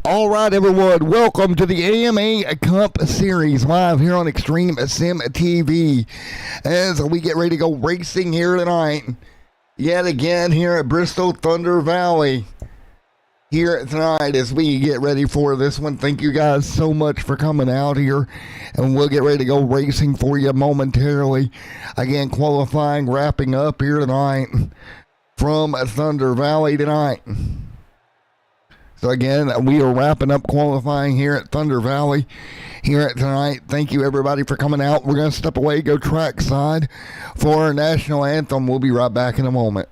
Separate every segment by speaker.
Speaker 1: All right, everyone, welcome to the AMA Cup Series live here on Extreme Sim TV as we get ready to go racing here tonight. Yet again here at Bristol Thunder Valley here tonight as we get ready for this one. Thank you guys so much for coming out here, and we'll get ready to go racing for you momentarily. Again, qualifying wrapping up here tonight from Thunder Valley tonight. So again, we are wrapping up qualifying here at Thunder Valley here tonight. Thank you everybody for coming out. We're going to step away, go track side for our national anthem. We'll be right back in a moment.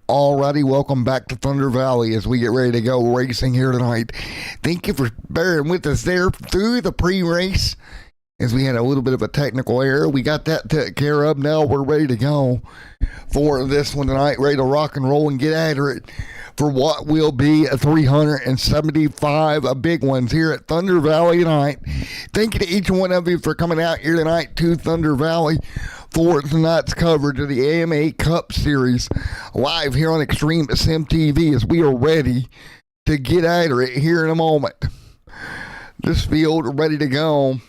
Speaker 1: Alrighty, welcome back to Thunder Valley as we get ready to go racing here tonight. Thank you for bearing with us there through the pre-race as we had a little bit of a technical error. We got that taken care of. Now we're ready to go for this one tonight, ready to rock and roll and get after it for what will be a 375 big ones here at Thunder Valley tonight. Thank you to each one of you for coming out here tonight to Thunder Valley for tonight's coverage of the AMA Cup Series live here on Extreme Sim TV as we are ready to get after it here in a moment. This field ready to go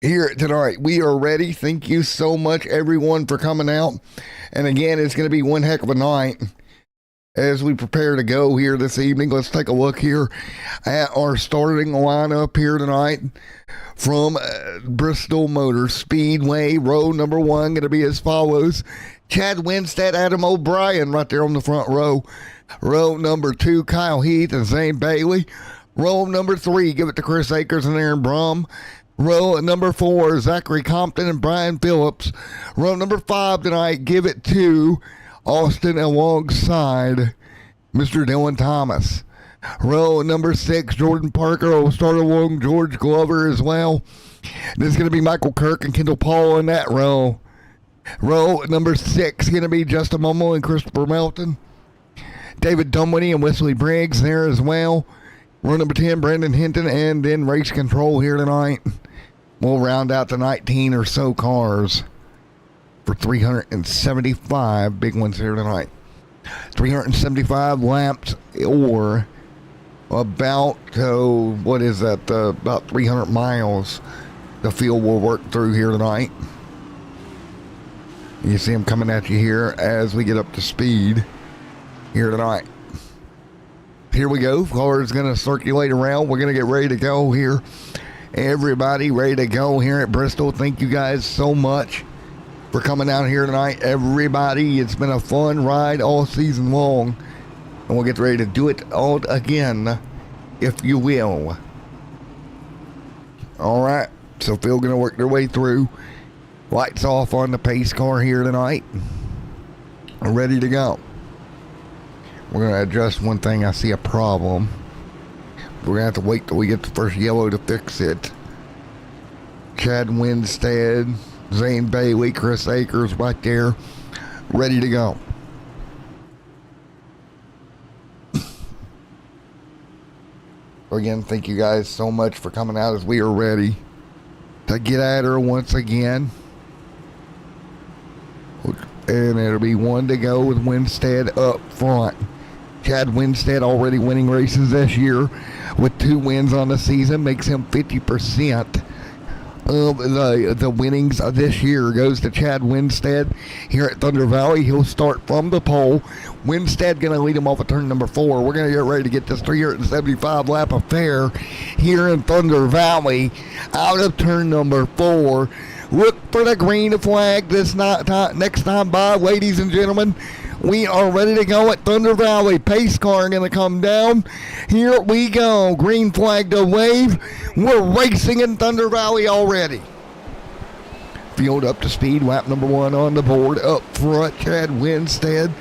Speaker 1: here tonight. We are ready. Thank you so much everyone for coming out. And again, it's going to be one heck of a night as we prepare to go here this evening. Let's take a look here at our starting lineup here tonight from Bristol Motor Speedway. Row number one going to be as follows: Chad Winstead, Adam O'Brien right there on the front row. Row number two, Kyle Heath and Zane Bailey. Row number three, give it to Chris Akers and Aaron Brum. Row number four, Zachary Compton and Brian Phillips. Row number five tonight, give it to Austin alongside Mr. Dylan Thomas. Row number 6, Jordan Parker will start along George Glover as well. This is going to be Michael Kirk and Kendall Paul in that row. Row number 6 going to be Justin Mummel and Christopher Melton. David Dunwoody and Wesley Briggs there as well. Row number 10, Brandon Hinton, and then race control here tonight. We'll round out the 19 or so cars for 375 big ones here tonight. 375 laps, or about, what is that, about 300 miles the field will work through here tonight. You see them coming at you here as we get up to speed here tonight. Here we go. Car is going to circulate around. We're going to get ready to go here. Everybody ready to go here at Bristol. Thank you guys so much for coming out here tonight. Everybody, it's been a fun ride all season long. And we'll get ready to do it all again, if you will. All right. So Phil going to work their way through. Lights off on the pace car here tonight. We're ready to go. We're going to adjust one thing. I see a problem. We're going to have to wait till we get the first yellow to fix it. Chad Winstead, Zane Bailey, Chris Akers right there. Ready to go. Again, thank you guys so much for coming out as we are ready to get at her once again. And it'll be one to go with Winstead up front. Chad Winstead already winning races this year with 2 wins on the season, makes him 50% of the winnings of this year goes to Chad Winstead here at Thunder Valley. He'll start from the pole. Winstead going to lead him off of turn number 4. We're going to get ready to get this 375 lap affair here in Thunder Valley out of turn number 4. Look for the green flag this next time by, ladies and gentlemen. We are ready to go at Thunder Valley. Pace car going to come down. Here we go. Green flag to wave. We're racing in Thunder Valley already. Field up to speed. Lap number 1 on the board. Up front, Chad Winstead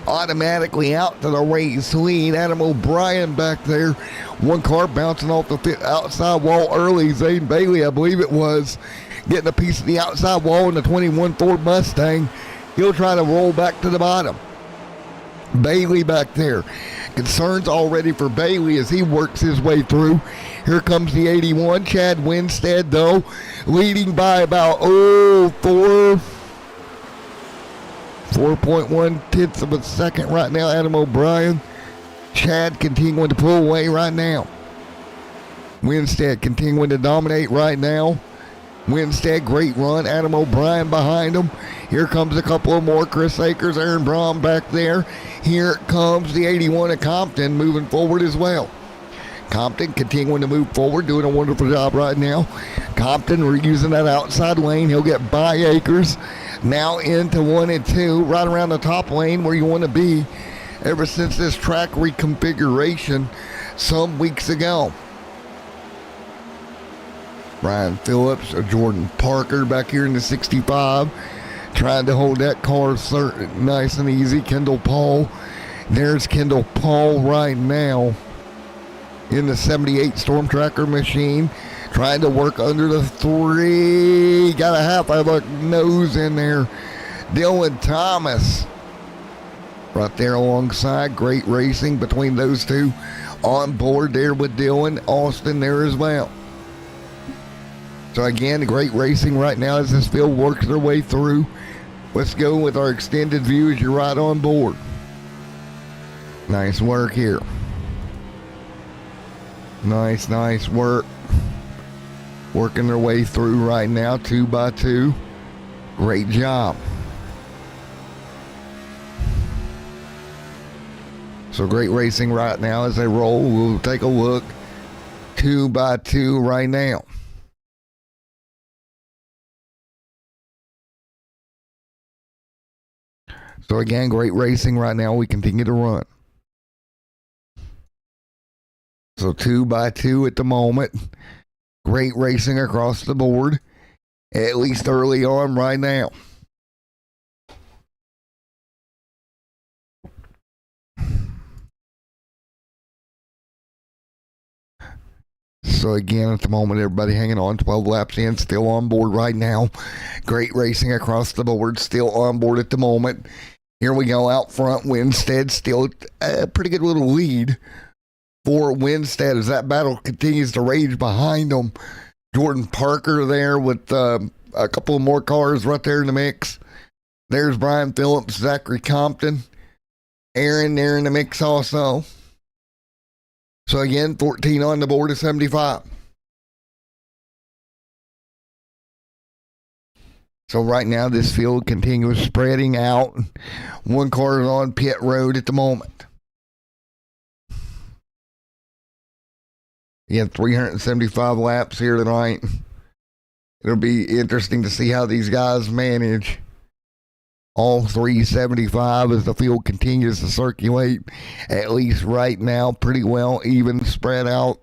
Speaker 1: automatically out to the race lead. Adam O'Brien back there. One car bouncing off the outside wall early. Zane Bailey, I believe it was, getting a piece of the outside wall in the 21 Ford Mustang. He'll try to roll back to the bottom. Bailey back there. Concerns already for Bailey as he works his way through. Here comes the 81. Chad Winstead, though, leading by about 4.1 tenths of a second right now. Adam O'Brien. Chad continuing to pull away right now. Winstead continuing to dominate right now. Winstead, great run. Adam O'Brien behind him. Here comes a couple of more. Chris Akers, Aaron Braun back there. Here comes the 81 of Compton moving forward as well. Compton continuing to move forward, doing a wonderful job right now. Compton using that outside lane. He'll get by Akers. Now into 1 and 2, right around the top lane where you want to be ever since this track reconfiguration some weeks ago. Ryan Phillips or Jordan Parker back here in the 65, trying to hold that car nice and easy. Kendall Paul. There's Kendall Paul right now in the 78 Storm Tracker machine, trying to work under the 3. Got a half of a nose in there. Dylan Thomas right there alongside. Great racing between those two on board there with Dylan. Austin there as well. So again, great racing right now as this field works their way through. Let's go with our extended view as you're right on board. Nice work here. Nice work. Working their way through right now, 2 by 2. Great job. So great racing right now as they roll. We'll take a look. 2 by 2 right now. So again, great racing right now. We continue to run. So 2 by 2 at the moment. Great racing across the board, at least early on right now. So again, at the moment, everybody hanging on, 12 laps in, still on board right now. Great racing across the board, still on board at the moment. Here we go out front. Winstead still a pretty good little lead for Winstead as that battle continues to rage behind them. Jordan Parker there with a couple of more cars right there in the mix. There's Brian Phillips, Zachary Compton, Aaron there in the mix also. So again, 14 on the board of 75. So right now this field continues spreading out. One car is on pit road at the moment. Again, 375 laps here tonight. It'll be interesting to see how these guys manage all 375 as the field continues to circulate, at least right now, pretty well even spread out,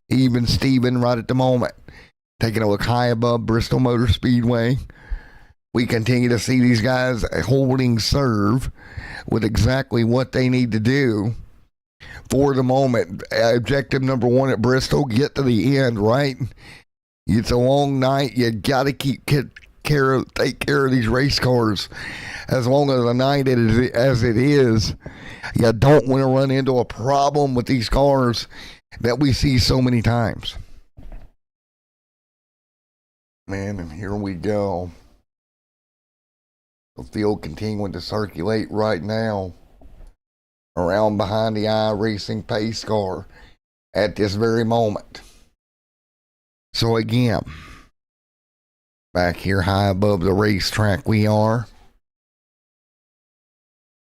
Speaker 1: even Steven right at the moment. Taking a look high above Bristol Motor Speedway. We continue to see these guys holding serve with exactly what they need to do for the moment. Objective number one at Bristol, get to the end, right? It's a long night. You got to take care of these race cars as long as the night as it is. You don't want to run into a problem with these cars that we see so many times. Man, and here we go. The field continuing to circulate right now around behind the iracing pace car at this very moment. So again, back here high above the racetrack we are.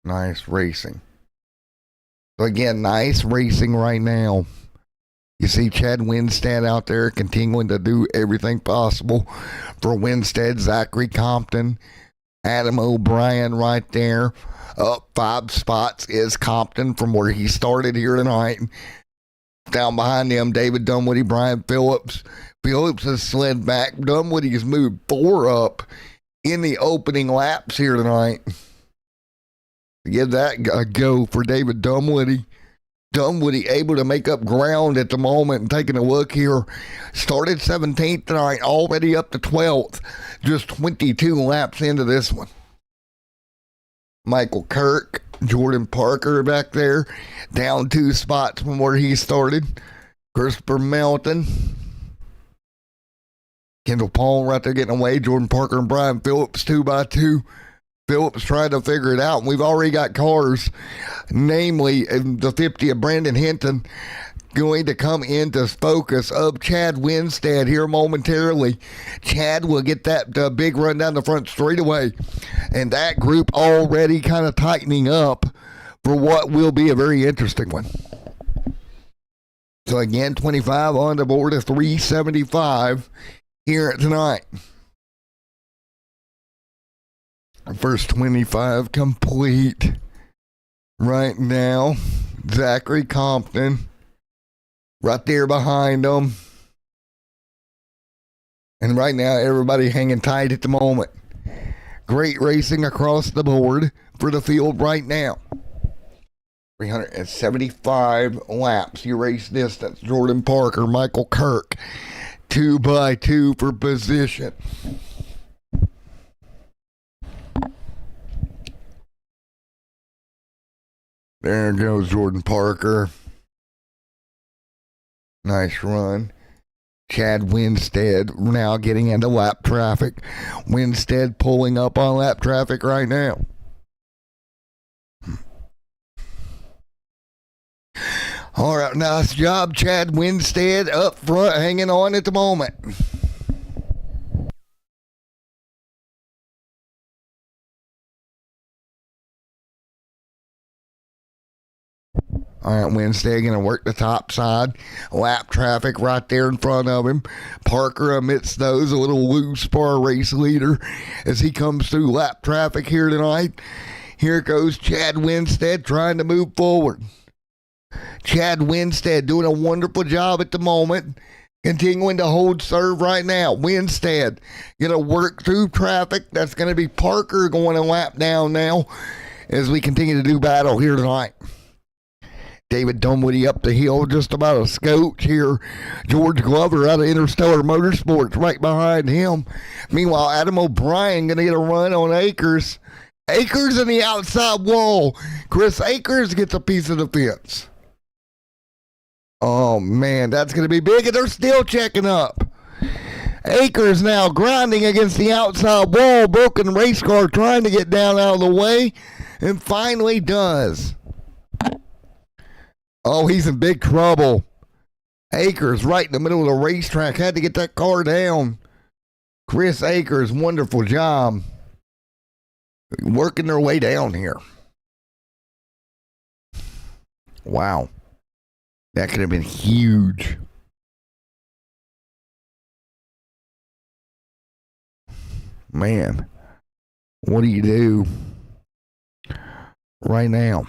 Speaker 1: Nice racing. So again, nice racing right now. You see Chad Winstead out there continuing to do everything possible for Winstead. Zachary Compton, Adam O'Brien right there. Up 5 spots is Compton from where he started here tonight. Down behind him, David Dunwoody, Brian Phillips. Phillips has slid back. Dunwoody has moved 4 up in the opening laps here tonight. Give that a go for David Dunwoody. Dunwoody able to make up ground at the moment. And taking a look here, started 17th tonight, already up to 12th. Just 22 laps into this one. Michael Kirk, Jordan Parker back there, down 2 spots from where he started. Christopher Melton. Kendall Paul right there getting away. Jordan Parker and Brian Phillips 2 by 2. Phillips trying to figure it out. And we've already got cars, namely the 50 of Brandon Hinton, going to come into focus of Chad Winstead here momentarily. Chad will get that big run down the front straightaway. And that group already kind of tightening up for what will be a very interesting one. So again, 25 on the board of 375 here tonight. First 25 complete right now. Zachary Compton right there behind them. And right now, everybody hanging tight at the moment. Great racing across the board for the field right now. 375 laps, your race distance. Jordan Parker, Michael Kirk, 2 by 2 for position. There goes Jordan Parker. Nice run. Chad Winstead now getting into lap traffic. Winstead pulling up on lap traffic right now. All right, nice job, Chad Winstead up front, hanging on at the moment. All right, Winstead going to work the top side. Lap traffic right there in front of him. Parker amidst those, a little loose for our race leader as he comes through lap traffic here tonight. Here goes Chad Winstead trying to move forward. Chad Winstead doing a wonderful job at the moment. Continuing to hold serve right now. Winstead going to work through traffic. That's going to be Parker going a lap down now as we continue to do battle here tonight. David Dunwoody up the hill, just about a scotch here. George Glover out of Interstellar Motorsports right behind him. Meanwhile, Adam O'Brien going to get a run on Akers. Akers in the outside wall. Chris Akers gets a piece of the fence. Oh, man, that's going to be big, and they're still checking up. Akers now grinding against the outside wall. Broken race car trying to get down out of the way, and finally does. Oh, he's in big trouble. Akers right in the middle of the racetrack. Had to get that car down. Chris Akers, wonderful job. Working their way down here. Wow. That could have been huge. Man, what do you do right now?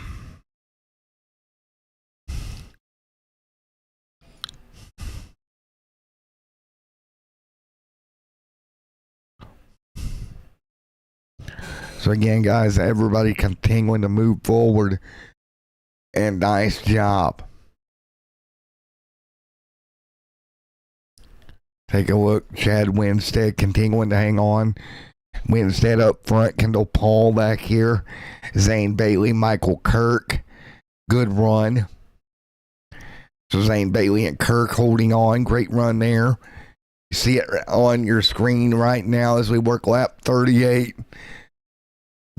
Speaker 1: So again, guys, everybody continuing to move forward, and nice job. Take a look. Chad Winstead continuing to hang on. Winstead up front. Kendall Paul back here. Zane Bailey, Michael Kirk. Good run. So Zane Bailey and Kirk holding on. Great run there. You see it on your screen right now as we work lap 38.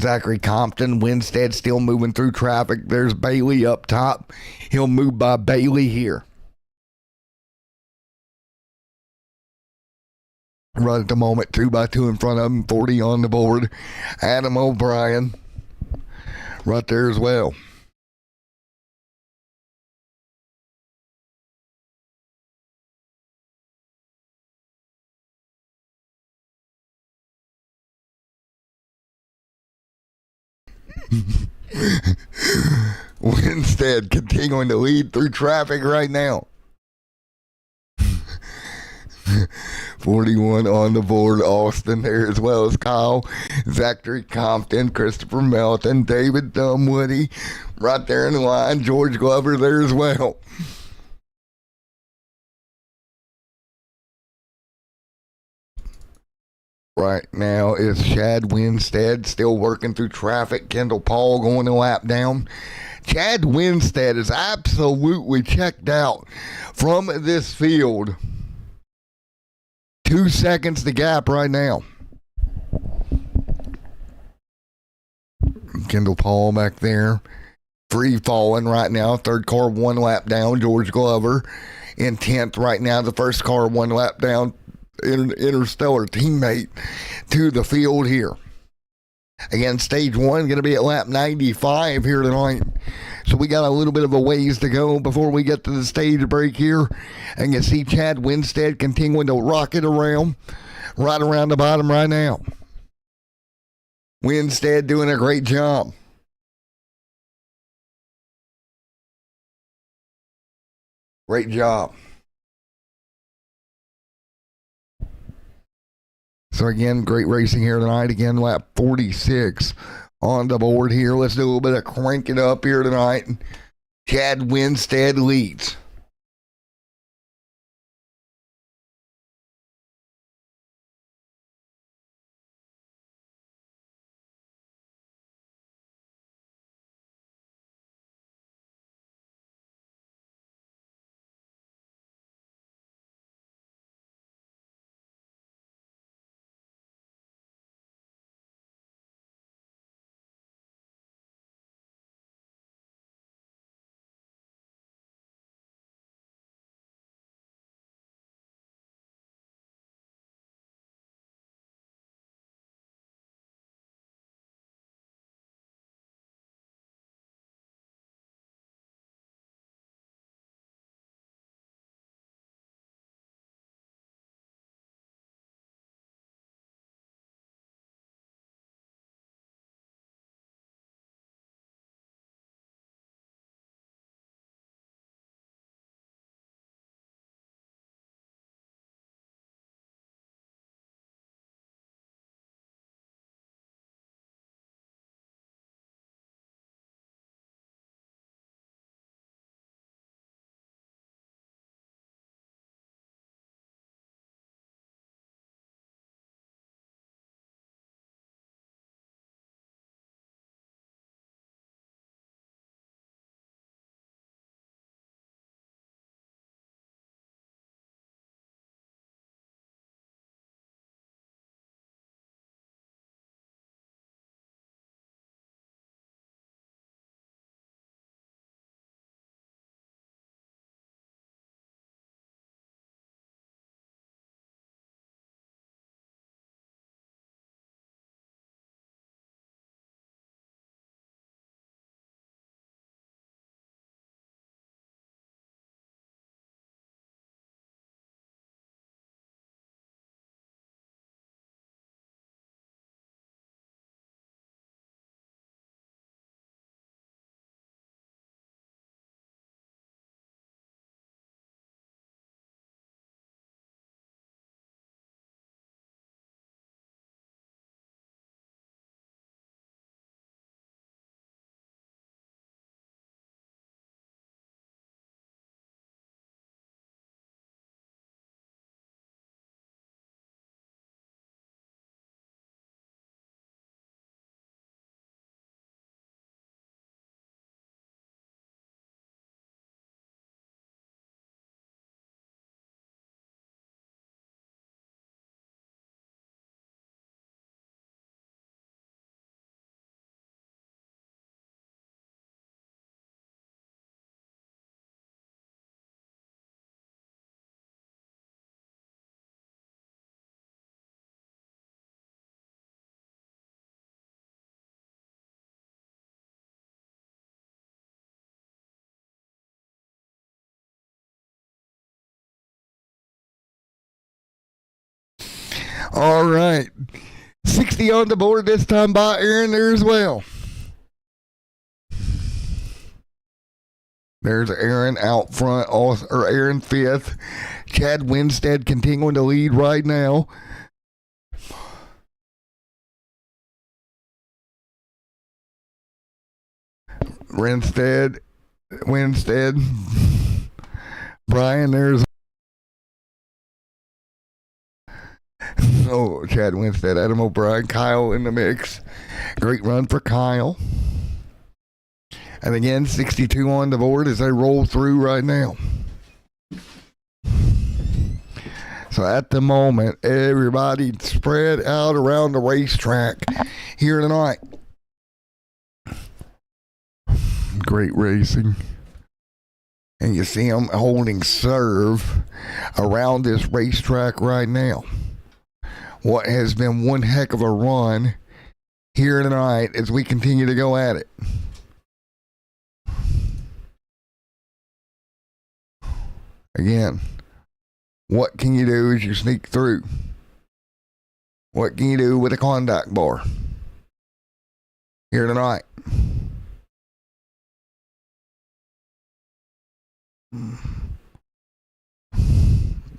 Speaker 1: Zachary Compton, Winstead still moving through traffic. There's Bailey up top. He'll move by Bailey here. Run at the moment, 2x2 in front of him, 40 on the board. Adam O'Brien right there as well. Winstead continuing to lead through traffic right now. 41 on the board. Austin there as well as Kyle. Zachary Compton, Christopher Melton, David Dunwoody right there in the line. George Glover there as well. Right now is Chad Winstead still working through traffic. Kendall Paul going a lap down. Chad Winstead is absolutely checked out from this field. 2 seconds the gap right now. Kendall Paul back there. Free falling right now. Third car 1 lap down. George Glover in 10th right now. The first car 1 lap down. Interstellar teammate to the field here. Again, stage 1 going to be at lap 95 here tonight. So we got a little bit of a ways to go before we get to the stage break here. And you see Chad Winstead continuing to rock it around right around the bottom right now. Winstead doing a great job. Great job. So again, great racing here tonight. Again, lap 46 on the board here. Let's do a little bit of cranking up here tonight. Chad Winstead leads. All right. 60 on the board this time by Aaron there as well. There's Aaron out front, or Aaron fifth. Chad Winstead continuing to lead right now. Winstead. Brian, there's Chad Winstead, Adam O'Brien, Kyle in the mix. Great run for Kyle. And again, 62 on the board as they roll through right now. So at the moment, everybody spread out around the racetrack here tonight. Great racing. And you see them holding serve around this racetrack right now. What has been one heck of a run here tonight as we continue to go at it. Again, what can you do as you sneak through? What can you do with a contact bar here tonight?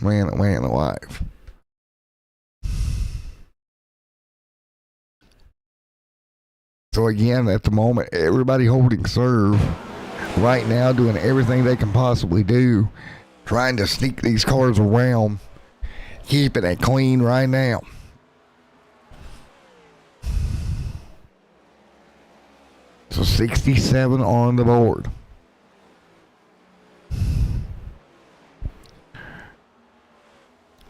Speaker 1: Man alive. So again, at the moment, everybody holding serve right now, doing everything they can possibly do, trying to sneak these cars around, keeping it clean right now. So 67 on the board.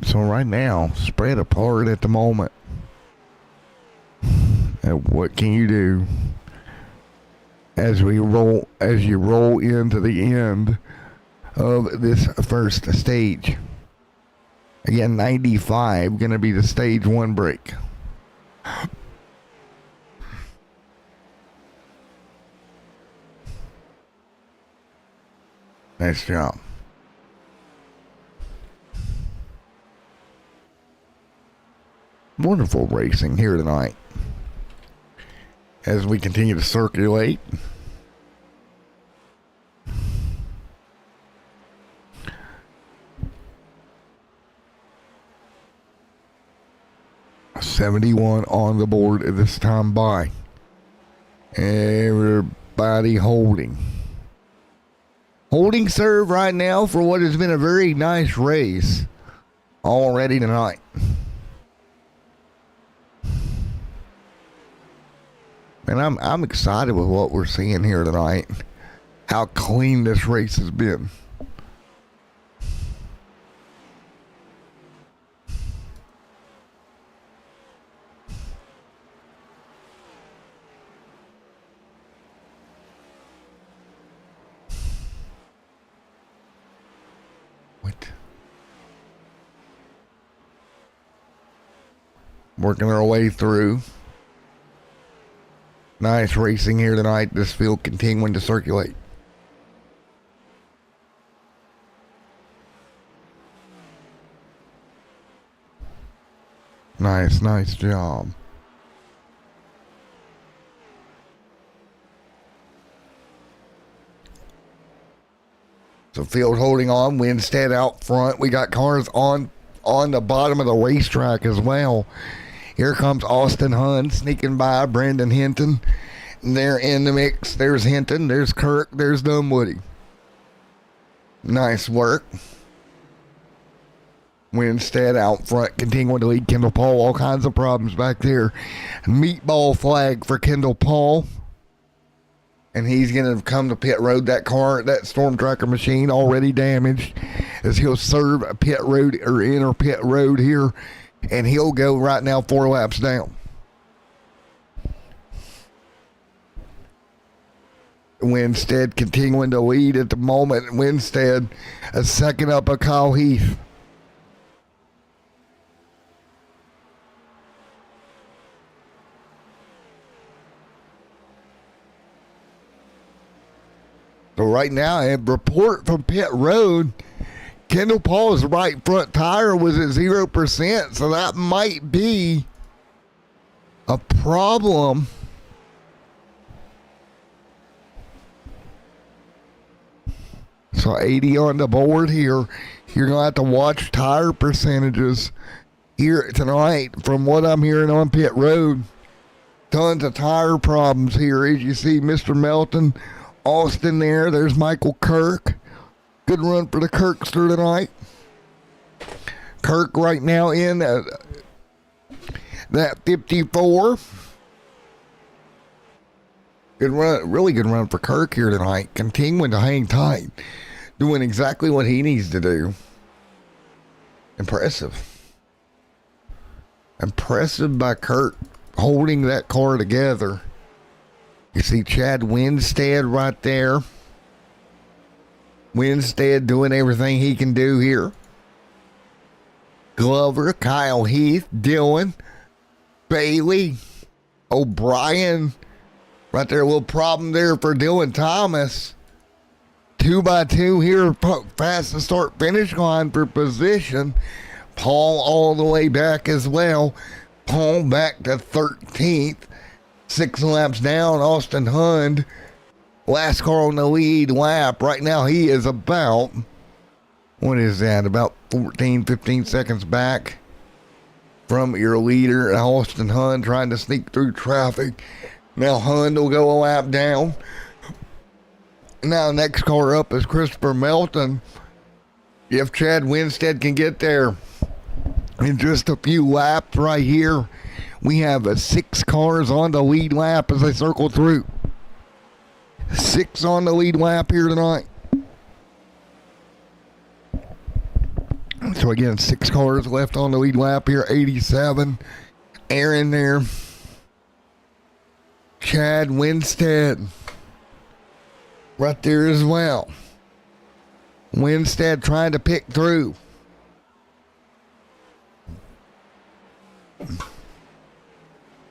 Speaker 1: So right now, spread apart at the moment. And what can you do as you roll into the end of this first stage? Again, 95 going to be the stage one break. Nice job. Wonderful racing here tonight as we continue to circulate. $71 on the board at this time by. Everybody holding serve right now for what has been a very nice race already tonight. And I'm excited with what we're seeing here tonight. How clean this race has been. What? Working our way through. Nice racing here tonight. This field continuing to circulate. Nice job. So field holding on. Winstead out front. We got cars on the bottom of the racetrack as well. Here comes Austin Hunn sneaking by Brandon Hinton. They're in the mix. There's Hinton. There's Kirk. There's Dunwoody. Nice work. Winstead out front, continuing to lead Kendall Paul. All kinds of problems back there. Meatball flag for Kendall Paul. And he's going to come to pit road. That car, that Storm Tracker machine already damaged, as he'll serve a pit road or enter pit road here. And he'll go right now 4 laps down. Winstead continuing to lead at the moment. Winstead a second up of Kyle Heath. So right now, a report from pit road, Kendall Paul's right front tire was at 0%, so that might be a problem. So 80 on the board here. You're going to have to watch tire percentages here tonight. From what I'm hearing on pit road, tons of tire problems here. As you see, Mr. Melton, Austin there. There's Michael Kirk. Good run for the Kirkster tonight. Kirk right now in that 54. Good run, really good run for Kirk here tonight. Continuing to hang tight. Doing exactly what he needs to do. Impressive. Impressive by Kirk holding that car together. You see Chad Winstead right there. Winstead doing everything he can do here. Glover, Kyle Heath, Dylan, Bailey, O'Brien. Right there, a little problem there for Dylan Thomas. 2x2 here, past the start finish line for position. Paul all the way back as well. Paul back to 13th. 6 laps down, Austin Hund. Last car on the lead lap. Right now he is about, what is that, about 14, 15 seconds back from your leader, Austin Hund, trying to sneak through traffic. Now Hund will go a lap down. Now next car up is Christopher Melton. If Chad Winstead can get there in just a few laps right here, we have 6 cars on the lead lap as they circle through. 6 on the lead lap here tonight. So again, 6 cars left on the lead lap here. 87. Aaron there. Chad Winstead right there as well. Winstead trying to pick through.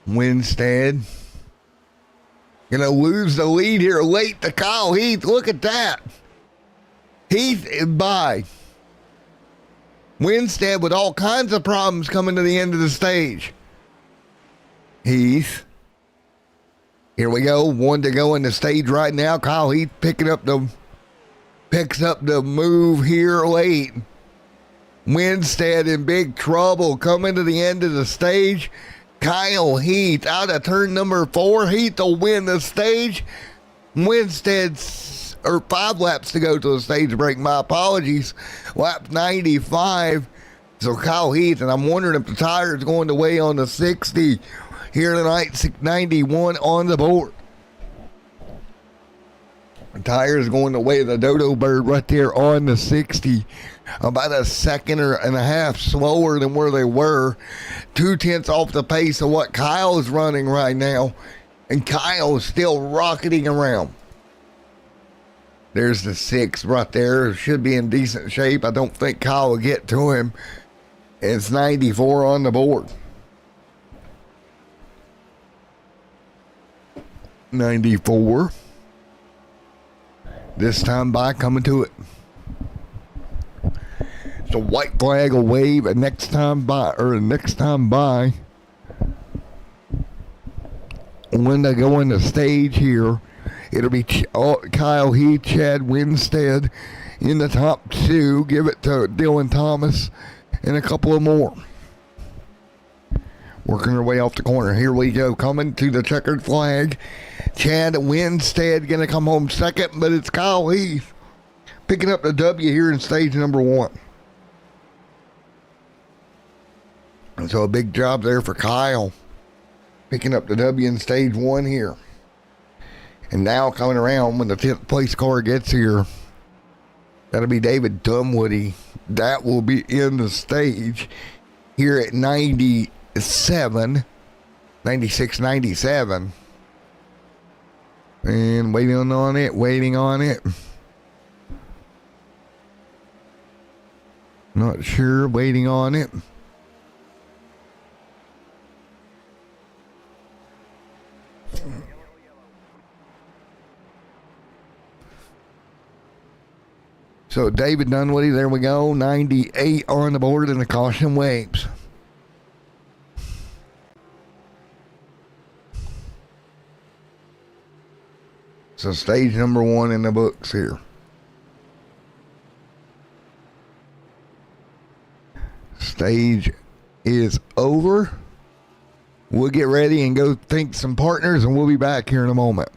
Speaker 1: Winstead gonna lose the lead here late to Kyle Heath. Look at that. Heath is by. Winstead with all kinds of problems coming to the end of the stage. Heath. Here we go. 1 to go in the stage right now. Kyle Heath picks up the move here late. Winstead in big trouble coming to the end of the stage. Kyle Heath out of turn number 4. Heath will win the stage. Winstead's, or 5 laps to go to the stage break. My apologies. Lap 95. So Kyle Heath, and I'm wondering if the tire is going to weigh on the 60 here tonight. 91 on the board. The tire is going to weigh the Dodo Bird right there on the 60. About a second and a half slower than where they were. 0.2 off the pace of what Kyle is running right now. And Kyle is still rocketing around. There's the 6 right there. Should be in decent shape. I don't think Kyle will get to him. It's 94 on the board. 94. This time by coming to it. The white flag will wave, and next time by, when they go in the stage here, it'll be Kyle Heath, Chad Winstead in the top 2. Give it to Dylan Thomas and a couple of more. Working their way off the corner. Here we go. Coming to the checkered flag. Chad Winstead going to come home second, but it's Kyle Heath picking up the W here in stage number 1. And so a big job there for Kyle picking up the W in stage 1 here. And now coming around when the 10th place car gets here, that'll be David Dunwoody. That will be in the stage here at 96, 97. And waiting on it. Not sure, waiting on it. So David Dunwoody, there we go. 98 on the board and the caution waves. So stage number 1 in the books here. Stage is over. We'll get ready and go thank some partners, and we'll be back here in a moment.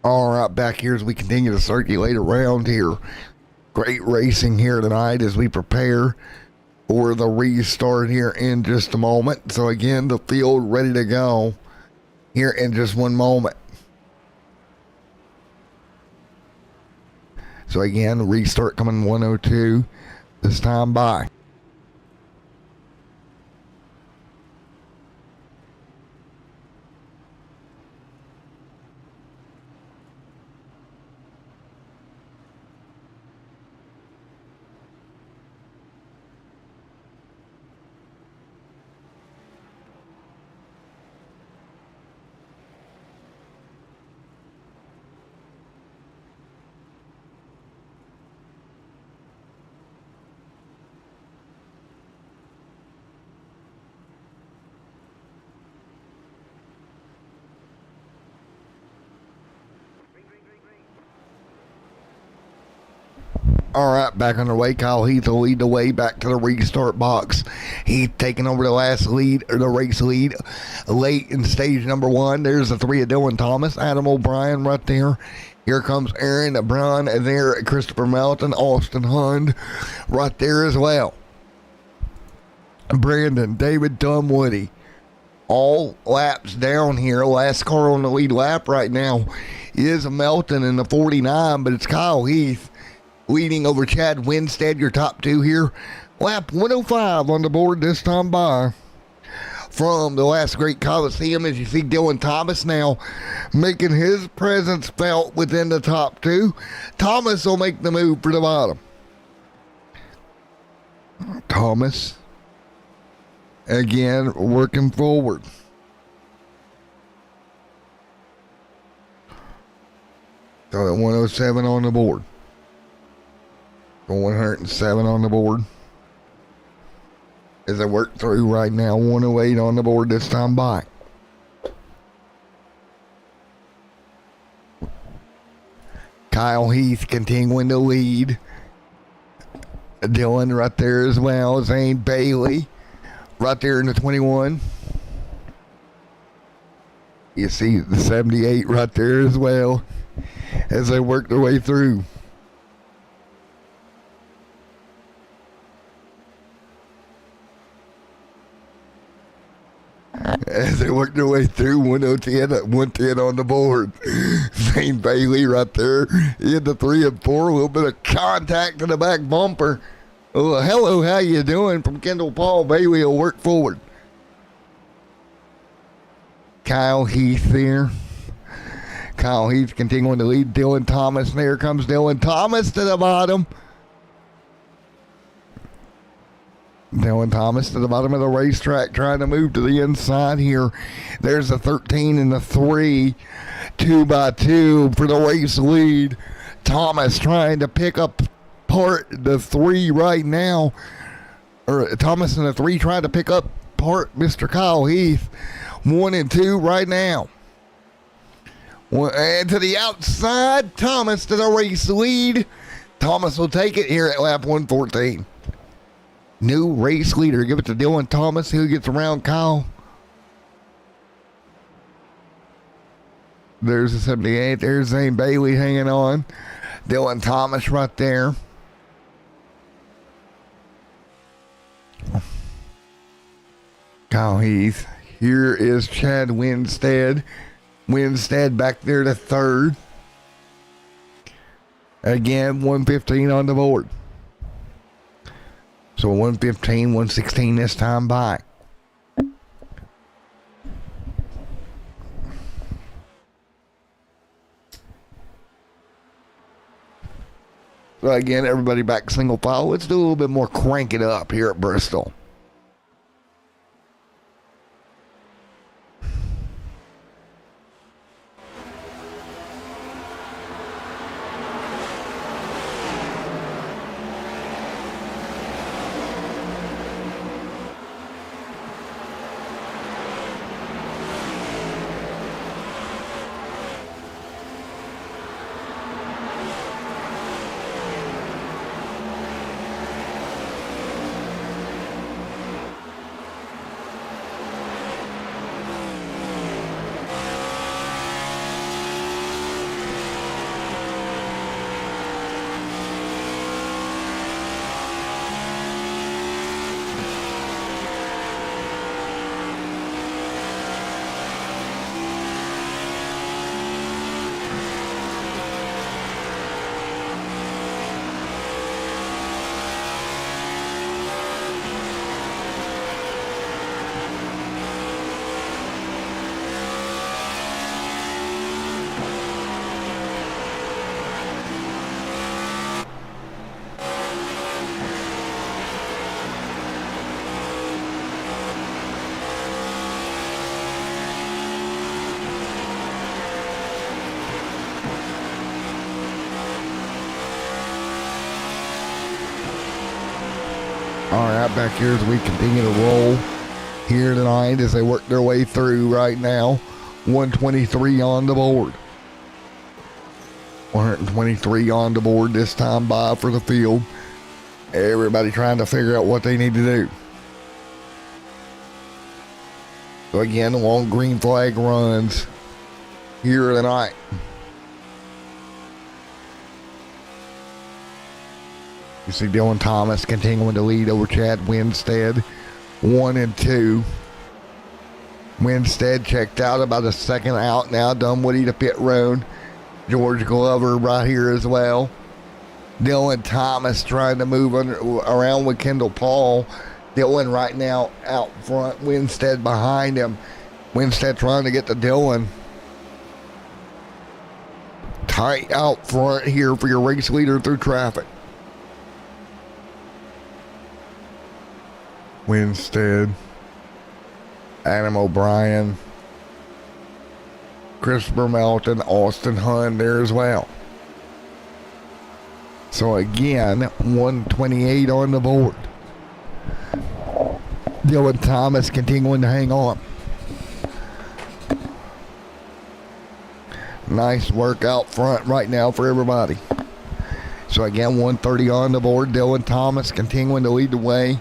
Speaker 1: All right, back here as we continue to circulate around here. Great racing here tonight as we prepare for the restart here in just a moment. So again, the field ready to go here in just one moment. So again, restart coming 102 this time by. All right, back underway. Kyle Heath will lead the way back to the restart box. Heath taking over the last lead, or the race lead, late in stage number 1. There's the 3 of Dylan Thomas, Adam O'Brien right there. Here comes Aaron Brown, and there Christopher Melton, Austin Hund right there as well. Brandon, David Dunwoody, all laps down here. Last car on the lead lap right now is Melton in the 49, but it's Kyle Heath leading over Chad Winstead, your top 2 here. Lap 105 on the board this time by. From the last great Coliseum, as you see Dylan Thomas now making his presence felt within the top 2. Thomas will make the move for the bottom. Thomas, again, working forward. So at 107 on the board. 107 on the board as I work through right now. 108 on the board this time by. Kyle Heath continuing to lead. Dylan right there as well. Zane Bailey right there in the 21. You see the 78 right there as well as they work their way through. As they work their way through, 110 on the board. Zane Bailey right there in the 3 and 4. A little bit of contact to the back bumper. Oh, hello, how you doing? From Kendall Paul. Bailey will work forward. Kyle Heath there. Kyle Heath continuing to lead Dylan Thomas. There comes Dylan Thomas to the bottom. Dylan Thomas to the bottom of the racetrack, trying to move to the inside here. There's the 13 and the 3. 2 by 2 for the race lead. Thomas trying to pick up the 3 right now. Or Thomas and the 3 trying to pick up Mr. Kyle Heath. 1 and 2 right now. And to the outside, Thomas to the race lead. Thomas will take it here at lap 114. New race leader. Give it to Dylan Thomas. Who gets around Kyle? There's the 78. There's Zane Bailey hanging on. Dylan Thomas right there. Kyle Heath. Here is Chad Winstead. Winstead back there to third. Again, 115 on the board. So 115, 116 this time by. So again, everybody back single file. Let's do a little bit more crank it up here at Bristol. All right, back here as we continue to roll here tonight as they work their way through right now. 123 on the board. 123 on the board this time by for the field. Everybody trying to figure out what they need to do. So again, the long green flag runs here tonight. You see Dylan Thomas continuing to lead over Chad Winstead. 1 and 2. Winstead checked out about a second out now. Dunwoody to pit road. George Glover right here as well. Dylan Thomas trying to move around with Kendall Paul. Dylan right now out front. Winstead behind him. Winstead trying to get to Dylan. Tight out front here for your race leader through traffic. Winstead, Adam O'Brien, Christopher Melton, Austin Hunt there as well. So again, 128 on the board. Dylan Thomas continuing to hang on. Nice work out front right now for everybody. So again, 130 on the board. Dylan Thomas continuing to lead the way.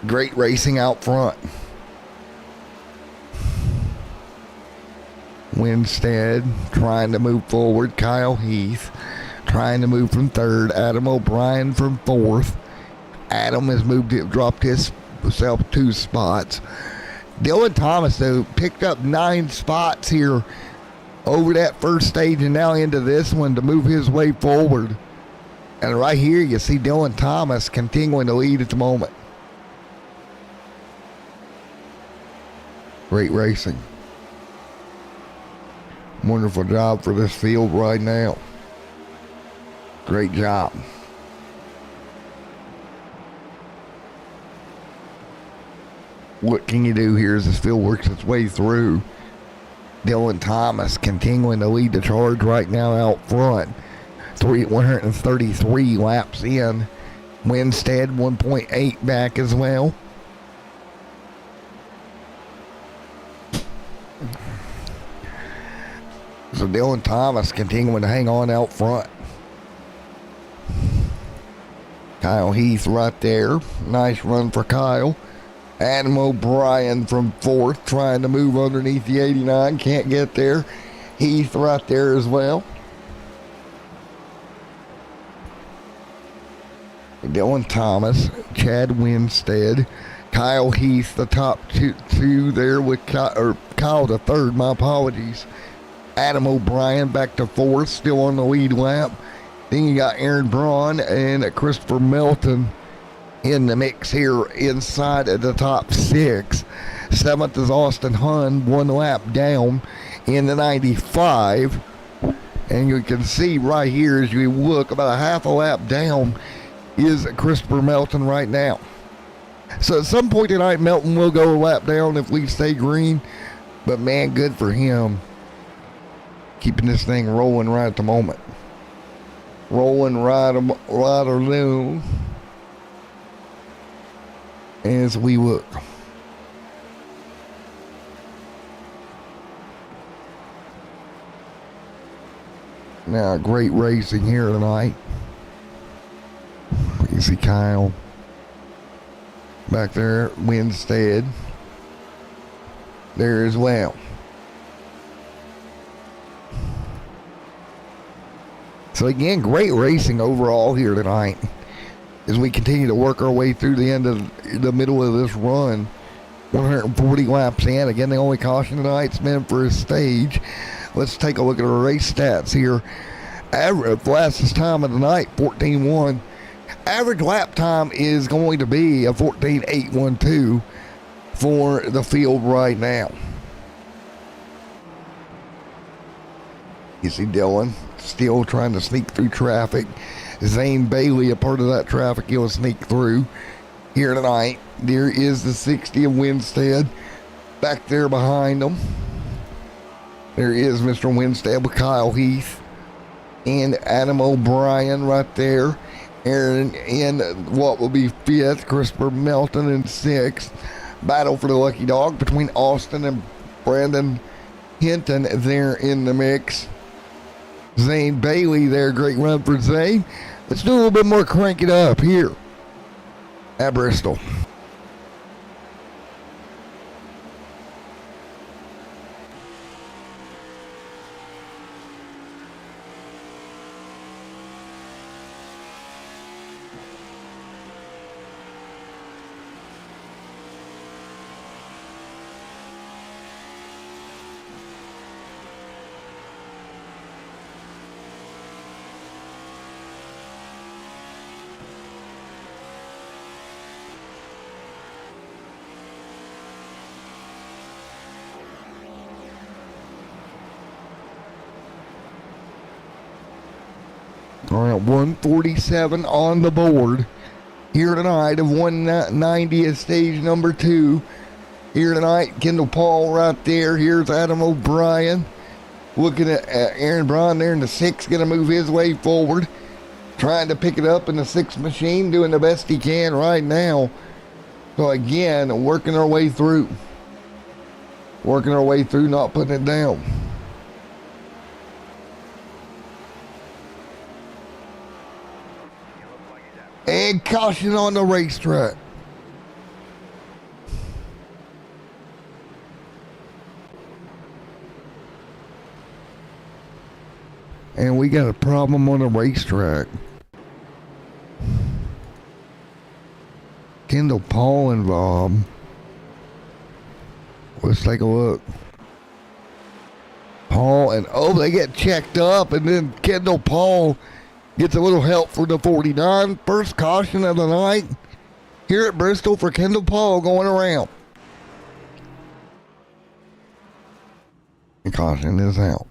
Speaker 1: Great racing out front. Winstead trying to move forward. Kyle Heath trying to move from third. Adam O'Brien from fourth. Adam has dropped himself 2 spots. Dylan Thomas, though, picked up 9 spots here over that first stage and now into this one to move his way forward. And right here you see Dylan Thomas continuing to lead at the moment. Great racing. Wonderful job for this field right now. Great job. What can you do here as this field works its way through? Dylan Thomas continuing to lead the charge right now out front. 133 laps in. Winstead 1.8 back as well. So Dylan Thomas continuing to hang on out front. Kyle Heath right there. Nice run for Kyle. Adam O'Brien from fourth, trying to move underneath the 89. Can't get there. Heath right there as well. Dylan Thomas, Chad Winstead, Kyle Heath, the top two there with Kyle the third, my apologies. Adam O'Brien back to fourth, still on the lead lap. Then you got Aaron Braun and Christopher Melton in the mix here inside of the top 6. Seventh is Austin Hunn, 1 lap down in the 95. And you can see right here as you look, about a half a lap down is Christopher Melton right now. So at some point tonight, Melton will go a lap down if we stay green. But man, good for him. Keeping this thing rolling right at the moment. Rolling right along as we look. Now, great racing here tonight. You see Kyle back there, Winstead there as well. So again, great racing overall here tonight as we continue to work our way through the end of the middle of this run. 140 laps in. Again, the only caution tonight's been for a stage. Let's take a look at our race stats here. Average fastest time of the night, 14:1. Average lap time is going to be a 14:812 for the field right now. You see Dylan still trying to sneak through traffic. Zane Bailey, a part of that traffic, he'll sneak through here tonight. There is the 60 of Winstead back there behind them. There is Mr. Winstead with Kyle Heath and Adam O'Brien right there. Aaron in what will be 5th, Christopher Melton in 6th. Battle for the lucky dog between Austin and Brandon Hinton there in the mix. Zane Bailey there, great run for Zane. Let's do a little bit more, crank it up here at Bristol. All right, 147 on the board here tonight of 190 is stage number 2. Here tonight, Kendall Paul right there. Here's Adam O'Brien. Looking at Aaron Braun there in the 6, going to move his way forward. Trying to pick it up in the 6 machine, doing the best he can right now. So again, working our way through. Working our way through, not putting it down. And caution on the racetrack. And we got a problem on the racetrack. Kendall, Paul, and Bob. Let's take a look. Paul and they get checked up, and then Kendall Paul gets a little help for the 49. First caution of the night here at Bristol for Kendall Paul going around. The caution is out.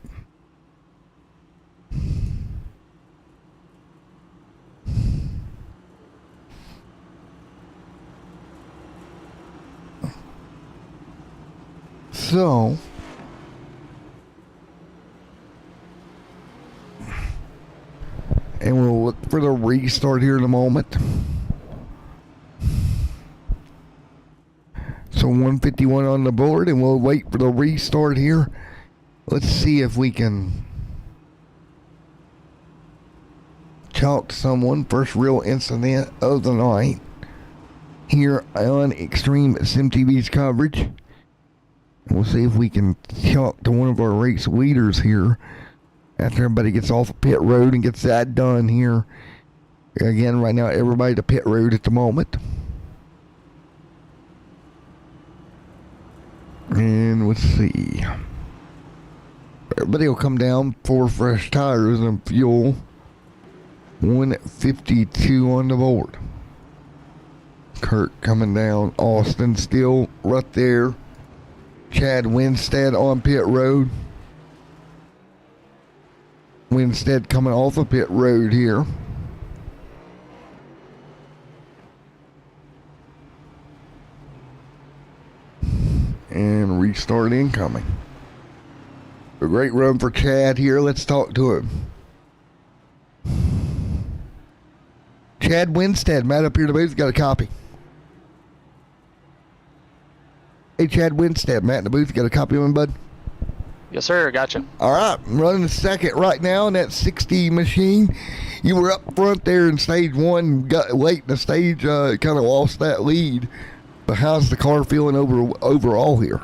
Speaker 1: So, and we'll look for the restart here in a moment. So 151 on the board, and we'll wait for the restart here. Let's see if we can talk to someone. First real incident of the night here on Extreme Sim TV's coverage. We'll see if we can talk to one of our race leaders here after everybody gets off of pit road and gets that done here. Again, right now, everybody to pit road at the moment. And let's see. Everybody will come down for fresh tires and fuel. 152 on the board. Kurt coming down. Austin still right there. Chad Winstead on pit road. Winstead coming off of pit road here. And restart incoming. A great run for Chad here. Let's talk to him. Chad Winstead, Matt up here in the booth, got a copy. Hey, Chad Winstead, Matt in the booth, got a copy of him, bud?
Speaker 2: Yes, sir. Gotcha.
Speaker 1: All right, I'm running the second right now in that 60 machine. You were up front there in stage one, got late in the stage, kind of lost that lead. But how's the car feeling overall here?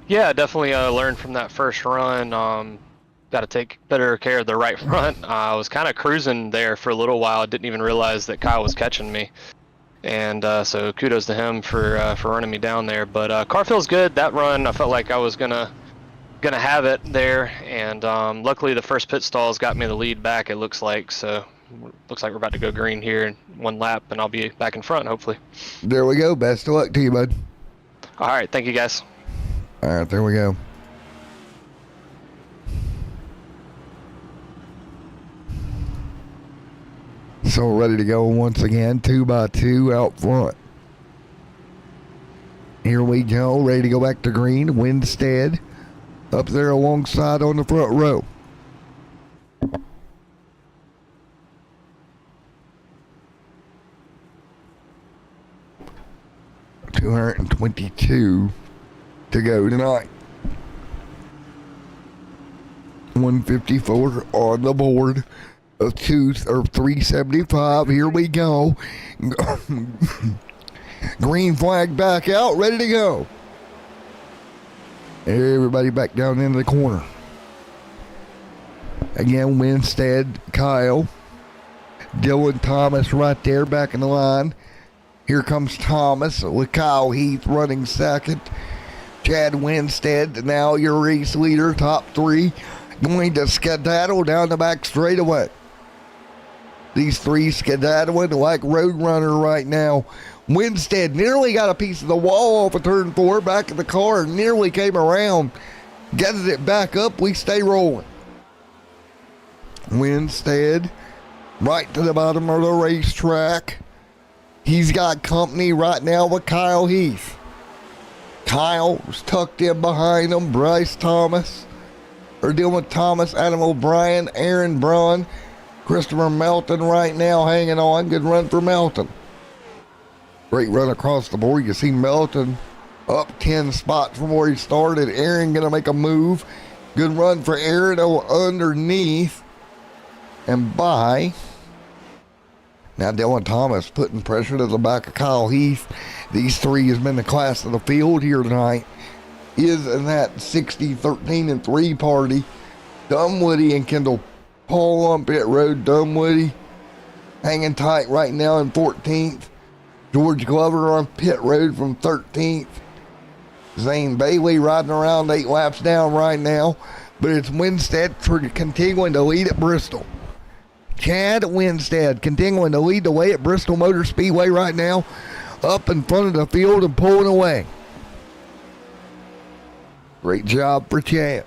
Speaker 2: Yeah, definitely learned from that first run. Got to take better care of the right front. I was kind of cruising there for a little while. Didn't even realize that Kyle was catching me. And so kudos to him for running me down there. But car feels good. That run, I felt like I was gonna have it there, and luckily the first pit stalls got me the lead back. It looks like looks like we're about to go green here in one lap, and I'll be back in front hopefully.
Speaker 1: There we go. Best of luck to you, bud.
Speaker 2: All right, thank you guys.
Speaker 1: All right, there we go. So ready to go once again, 2x2 out front. Here we go, ready to go back to green. Winstead up there alongside on the front row. $222 to go tonight. 154 on the board. Of 375. Here we go. Green flag back out, ready to go. Everybody back down into the corner. Again, Winstead, Kyle, Dylan Thomas right there back in the line. Here comes Thomas with Kyle Heath running second. Chad Winstead, now your race leader, top three, going to skedaddle down the back straightaway. These three skedaddling like Roadrunner right now. Winstead nearly got a piece of the wall off of turn 4, back of the car, nearly came around. Gathered it back up, we stay rolling. Winstead right to the bottom of the racetrack. He's got company right now with Kyle Heath. Kyle's tucked in behind him. Bryce Thomas, or Dylan Thomas, Adam O'Brien, Aaron Braun, Christopher Melton right now hanging on. Good run for Melton. Great run across the board. You see Melton up 10 spots from where he started. Aaron going to make a move. Good run for Aaron underneath and by. Now Dylan Thomas putting pressure to the back of Kyle Heath. These three has been the class of the field here tonight. Is in that 60, 13, and 3 party. Dunwoody and Kendall Paul on pit road. Dunwoody hanging tight right now in 14th. George Glover on pit road from 13th. Zane Bailey riding around 8 laps down right now. But it's Winstead continuing to lead at Bristol. Chad Winstead continuing to lead the way at Bristol Motor Speedway right now. Up in front of the field and pulling away. Great job for Chad.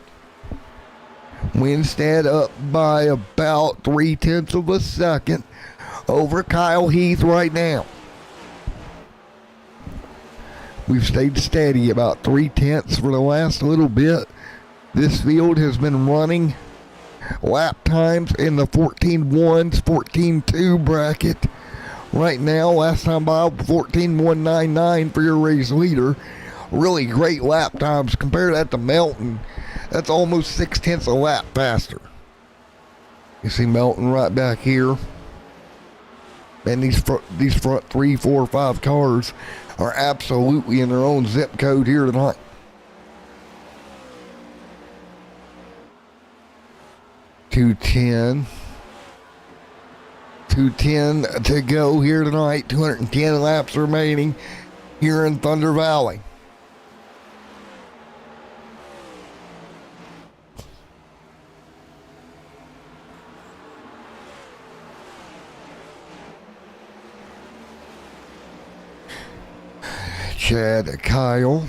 Speaker 1: Winstead up by about 0.3 of a second over Kyle Heath right now. We've stayed steady about 0.3 for the last little bit. This field has been running lap times in the 14.1s, 14.2 bracket. Right now, last time by 14.199 for your race leader. Really great lap times. Compare that to Melton. That's almost 0.6 a lap faster. You see Melton right back here. And these front 3, 4, 5 cars are absolutely in their own zip code here tonight. $210 to go here tonight. 210 laps remaining here in Thunder Valley. Chad, Kyle,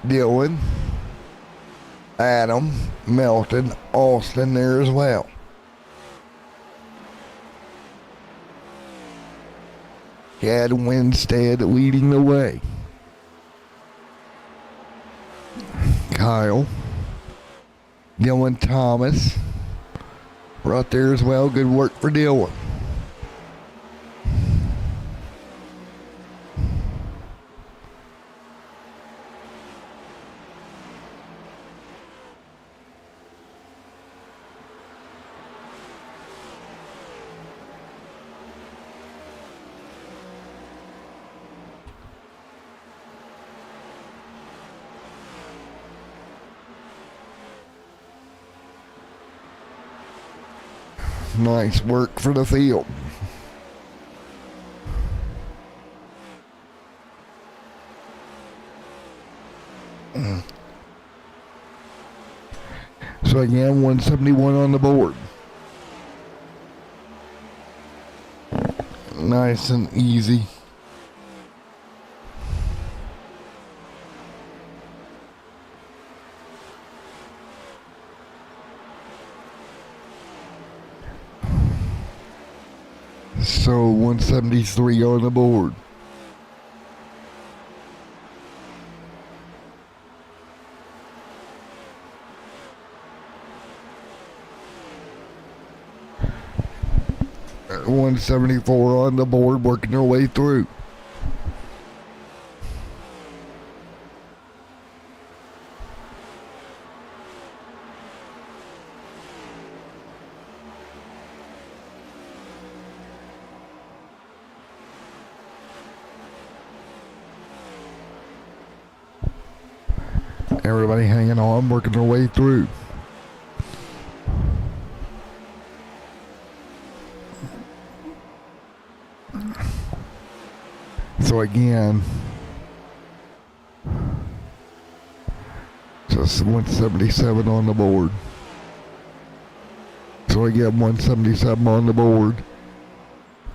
Speaker 1: Dylan, Adam, Melton, Austin there as well. Chad Winstead leading the way. Kyle, Dylan Thomas right there as well. Good work for Dylan. Nice work for the field. So again, 171 on the board. Nice and easy. So 173 on the board. At 174 on the board, working their way through. Everybody hanging on, working their way through. So again, just 177 on the board. So again, 177 on the board.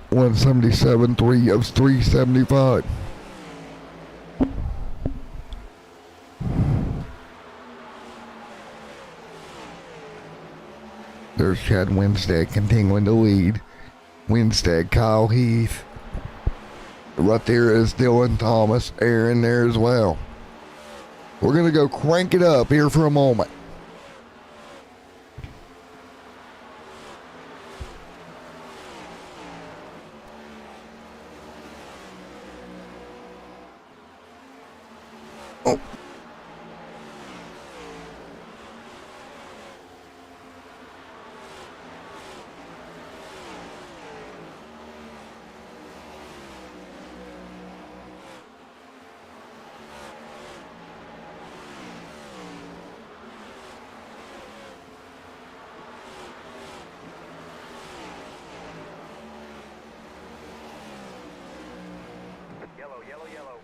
Speaker 1: 177, 3 of 375. There's Chad Winstead continuing to lead. Winstead, Kyle Heath. Right there is Dylan Thomas, Aaron there as well. We're going to go crank it up here for a moment. Oh.
Speaker 3: Yellow, yellow, yellow.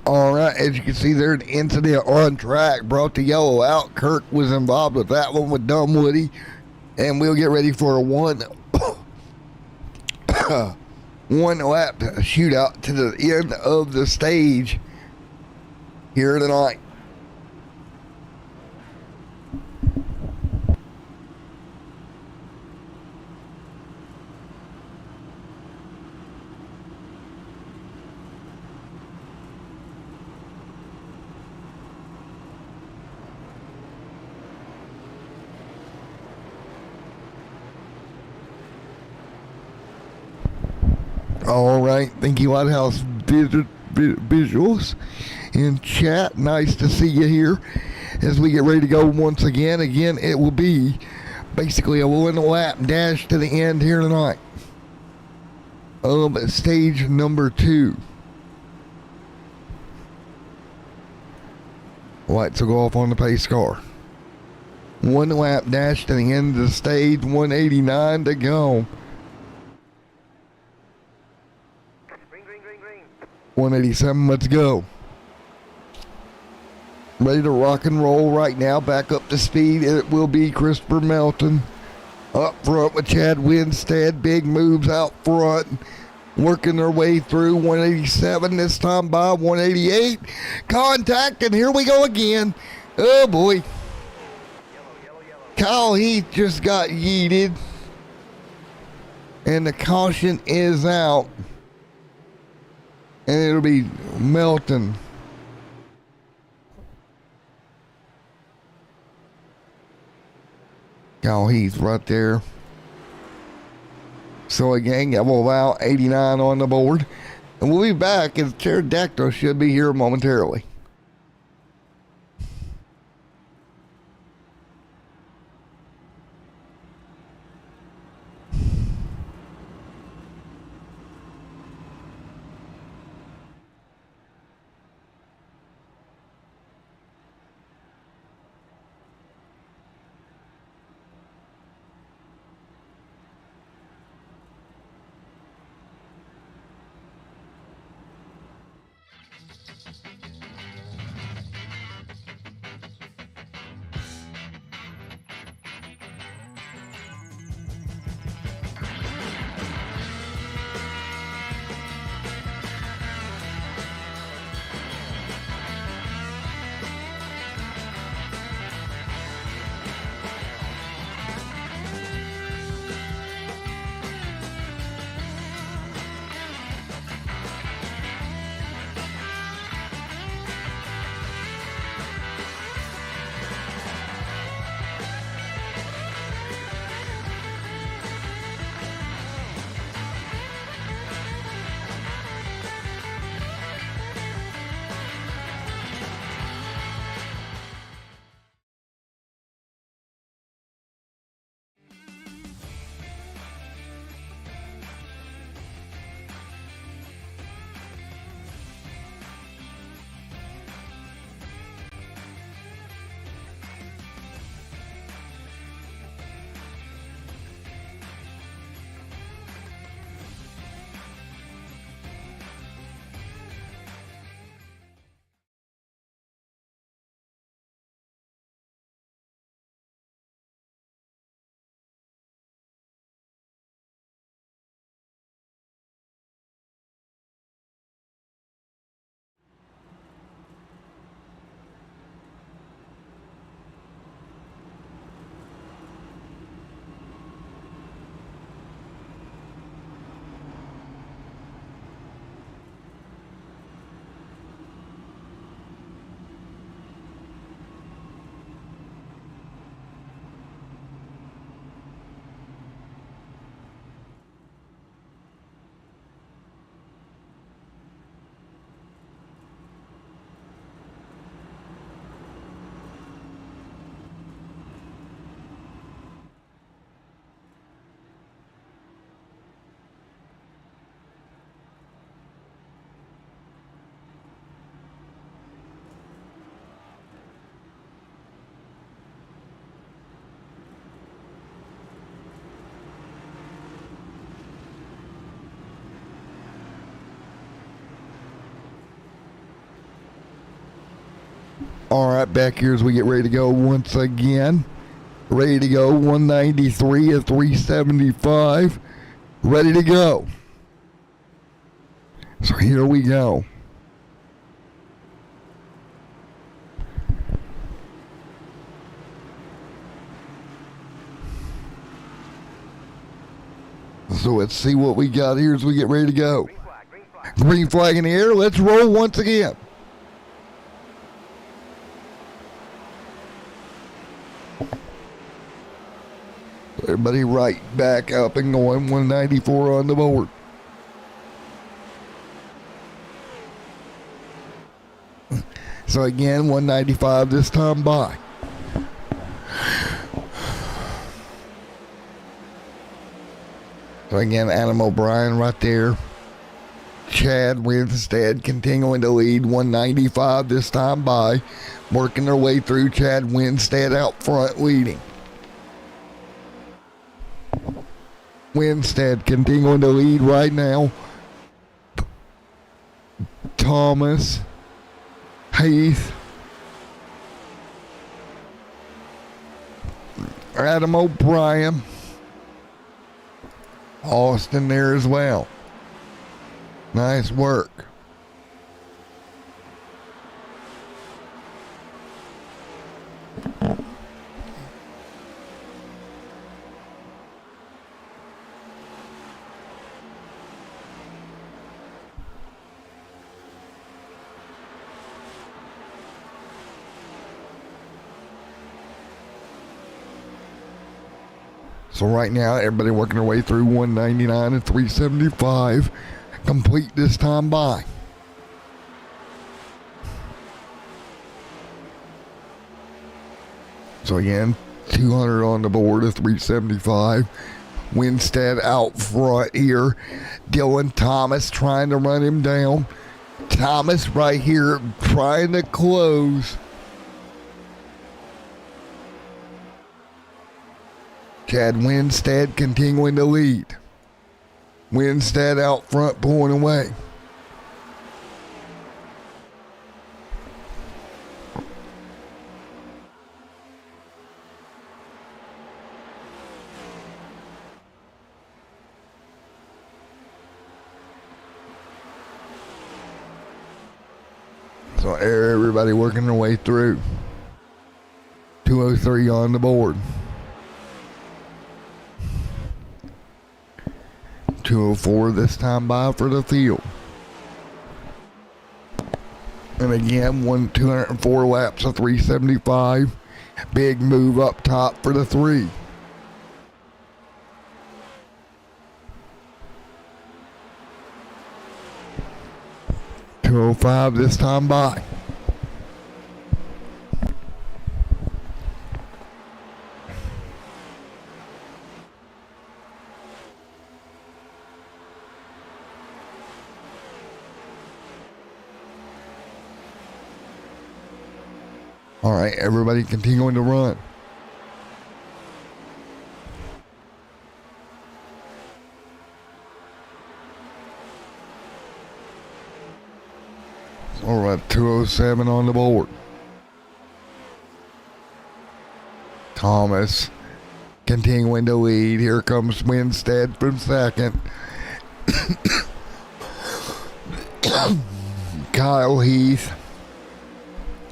Speaker 1: All right, as you can see there, an incident on track brought the yellow out. Kirk was involved with that one with Dunwoody, and we'll get ready for a one lap shootout to the end of the stage here tonight. All right, thank you, Lighthouse Visuals in chat. Nice to see you here as we get ready to go once again. Again, it will be basically a one lap dash to the end here tonight of stage number 2. Lights will go off on the pace car. One lap dash to the end of the stage, 189 to go. 187, let's go. Ready to rock and roll right now, back up to speed. It will be Christopher Melton up front with Chad Winstead. Big moves out front, working their way through. 187 this time by 188. Contact, and here we go again. Oh boy. Kyle Heath just got yeeted, and the caution is out. And it'll be Melton. Kyle Heath right there. So again, we'll allow 89 on the board. And we'll be back as Pterodactyl should be here momentarily. All right, back here as we get ready to go once again. Ready to go, 193 at 375. Ready to go. So here we go. So let's see what we got here as we get ready to go. Green flag in the air. Let's roll once again. Everybody right back up and going. 194 on the board. So again, 195 this time by. So again, Adam O'Brien right there. Chad Winstead continuing to lead, 195 this time by. Working their way through. Chad Winstead out front leading. Winstead continuing to lead right now. Thomas, Heath, Adam O'Brien, Austin there as well. Nice work. So right now, everybody working their way through 199 and 375. Complete this time by. So again, 200 on the board of 375. Winstead out front here. Dylan Thomas trying to run him down. Thomas right here trying to close. Chad Winstead continuing to lead. Winstead out front pulling away. So everybody working their way through. 203 on the board. 204 this time by for the field. And again, 204 laps of 375. Big move up top for the 3. .205 this time by. All right, everybody continuing to run. All right, 207 on the board. Thomas continuing to lead. Here comes Winstead from second. Kyle Heath,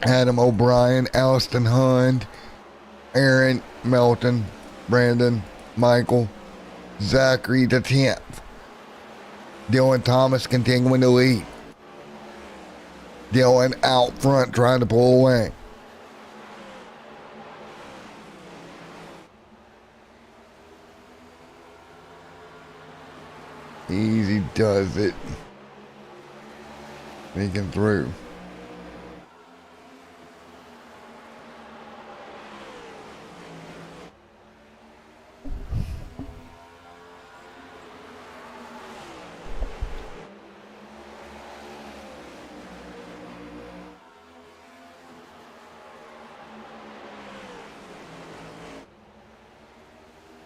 Speaker 1: Adam O'Brien, Alston Hund, Aaron Melton, Brandon, Michael, Zachary the 10th. Dylan Thomas continuing to lead. Dylan out front trying to pull away. Easy does it. Sneaking through.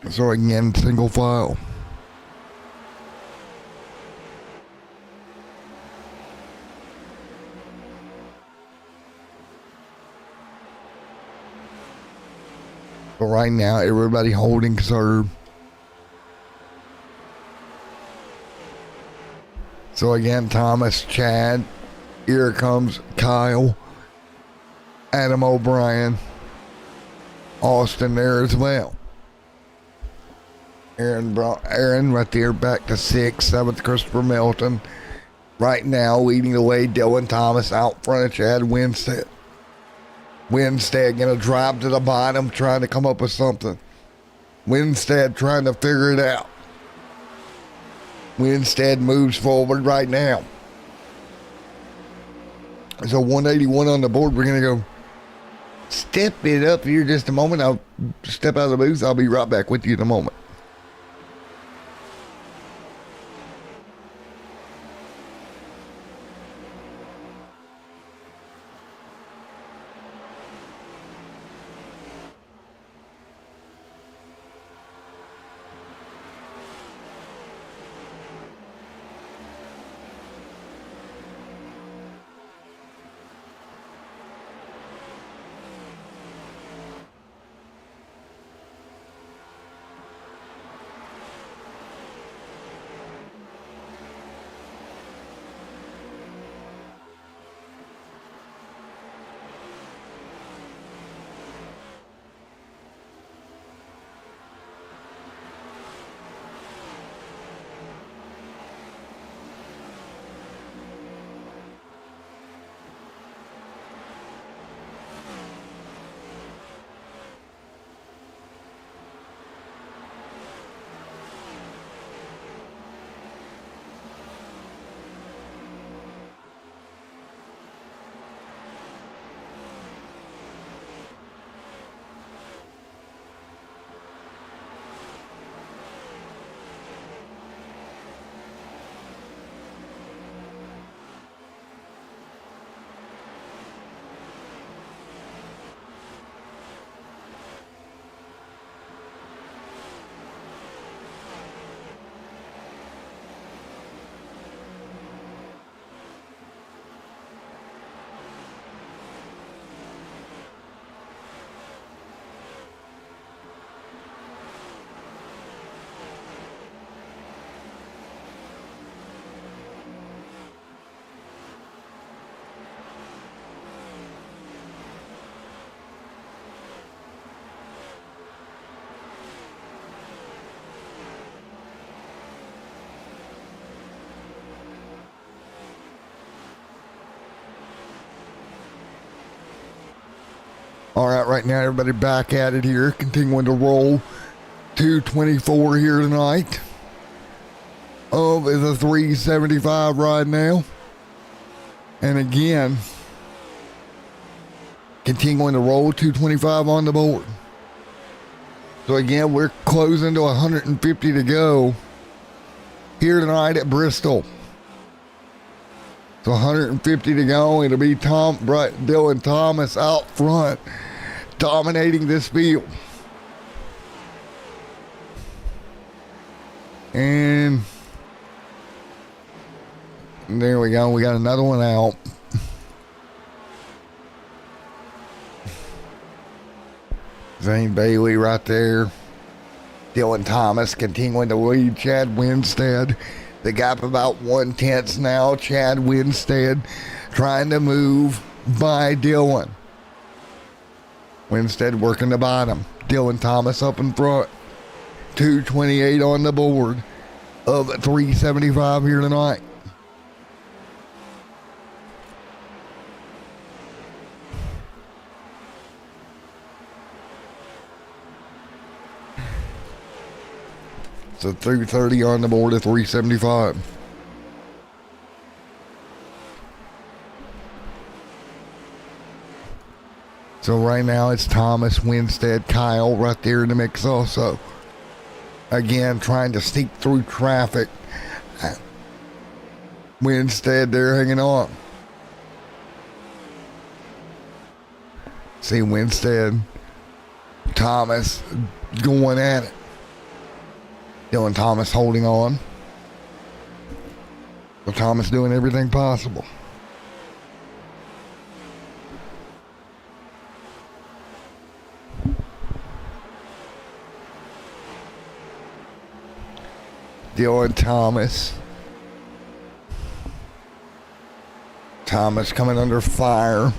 Speaker 1: So again, single file. But right now, everybody holding serve. So again, Thomas, Chad, here comes Kyle, Adam O'Brien, Austin there as well. Aaron right there back to 6th, 7th, Christopher Melton. Right now, leading the way, Dylan Thomas out front of Chad Winstead. Winstead going to drive to the bottom, trying to come up with something. Winstead trying to figure it out. Winstead moves forward right now. There's a 181 on the board. We're going to go step it up here just a moment. I'll step out of the booth. I'll be right back with you in a moment. All right now, everybody back at it here. Continuing to roll. 224 here tonight. Is a 375 right now. And again, continuing to roll. 225 on the board. So again, we're closing to 150 to go here tonight at Bristol. So 150 to go. It'll be Dylan Thomas out front, dominating this field. And there we go. We got another one out. Zane Bailey right there. Dylan Thomas continuing to lead Chad Winstead. The gap about 1/10 now. Chad Winstead trying to move by Dylan. Winstead working the bottom. Dylan Thomas up in front. 228 on the board of 375 here tonight. So 330 on the board at 375. So right now it's Thomas, Winstead, Kyle right there in the mix also. Again, trying to sneak through traffic. Winstead there hanging on. See Winstead, Thomas going at it. Dylan Thomas holding on. But Thomas doing everything possible. Dylan Thomas. Thomas coming under fire.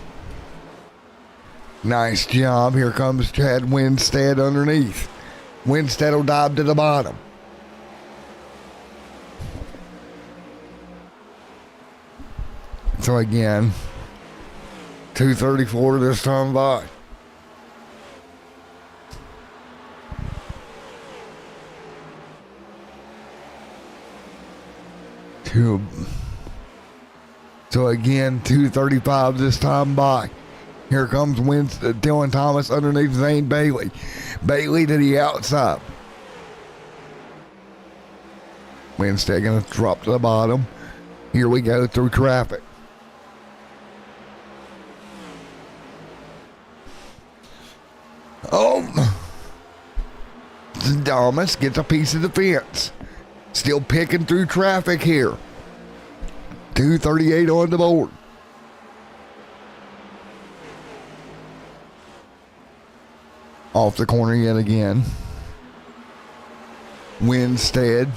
Speaker 1: Nice job. Here comes Chad Winstead underneath. Winstead will dive to the bottom. So again, 2:34 this time by. So again, 2:35 this time by. Here comes Dylan Thomas underneath Zane Bailey. Bailey to the outside. Winstead going to drop to the bottom. Here we go through traffic. Oh! Thomas gets a piece of the fence. Still picking through traffic here. 2:38 on the board. Off the corner yet again. Winstead.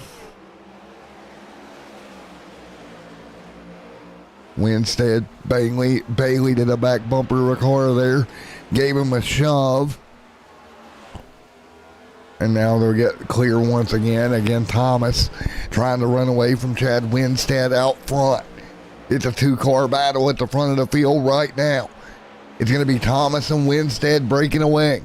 Speaker 1: Bailey to the back bumper of the car there. Gave him a shove. And now they'll get clear once again. Again, Thomas trying to run away from Chad Winstead out front. It's a two-car battle at the front of the field right now. It's going to be Thomas and Winstead breaking away.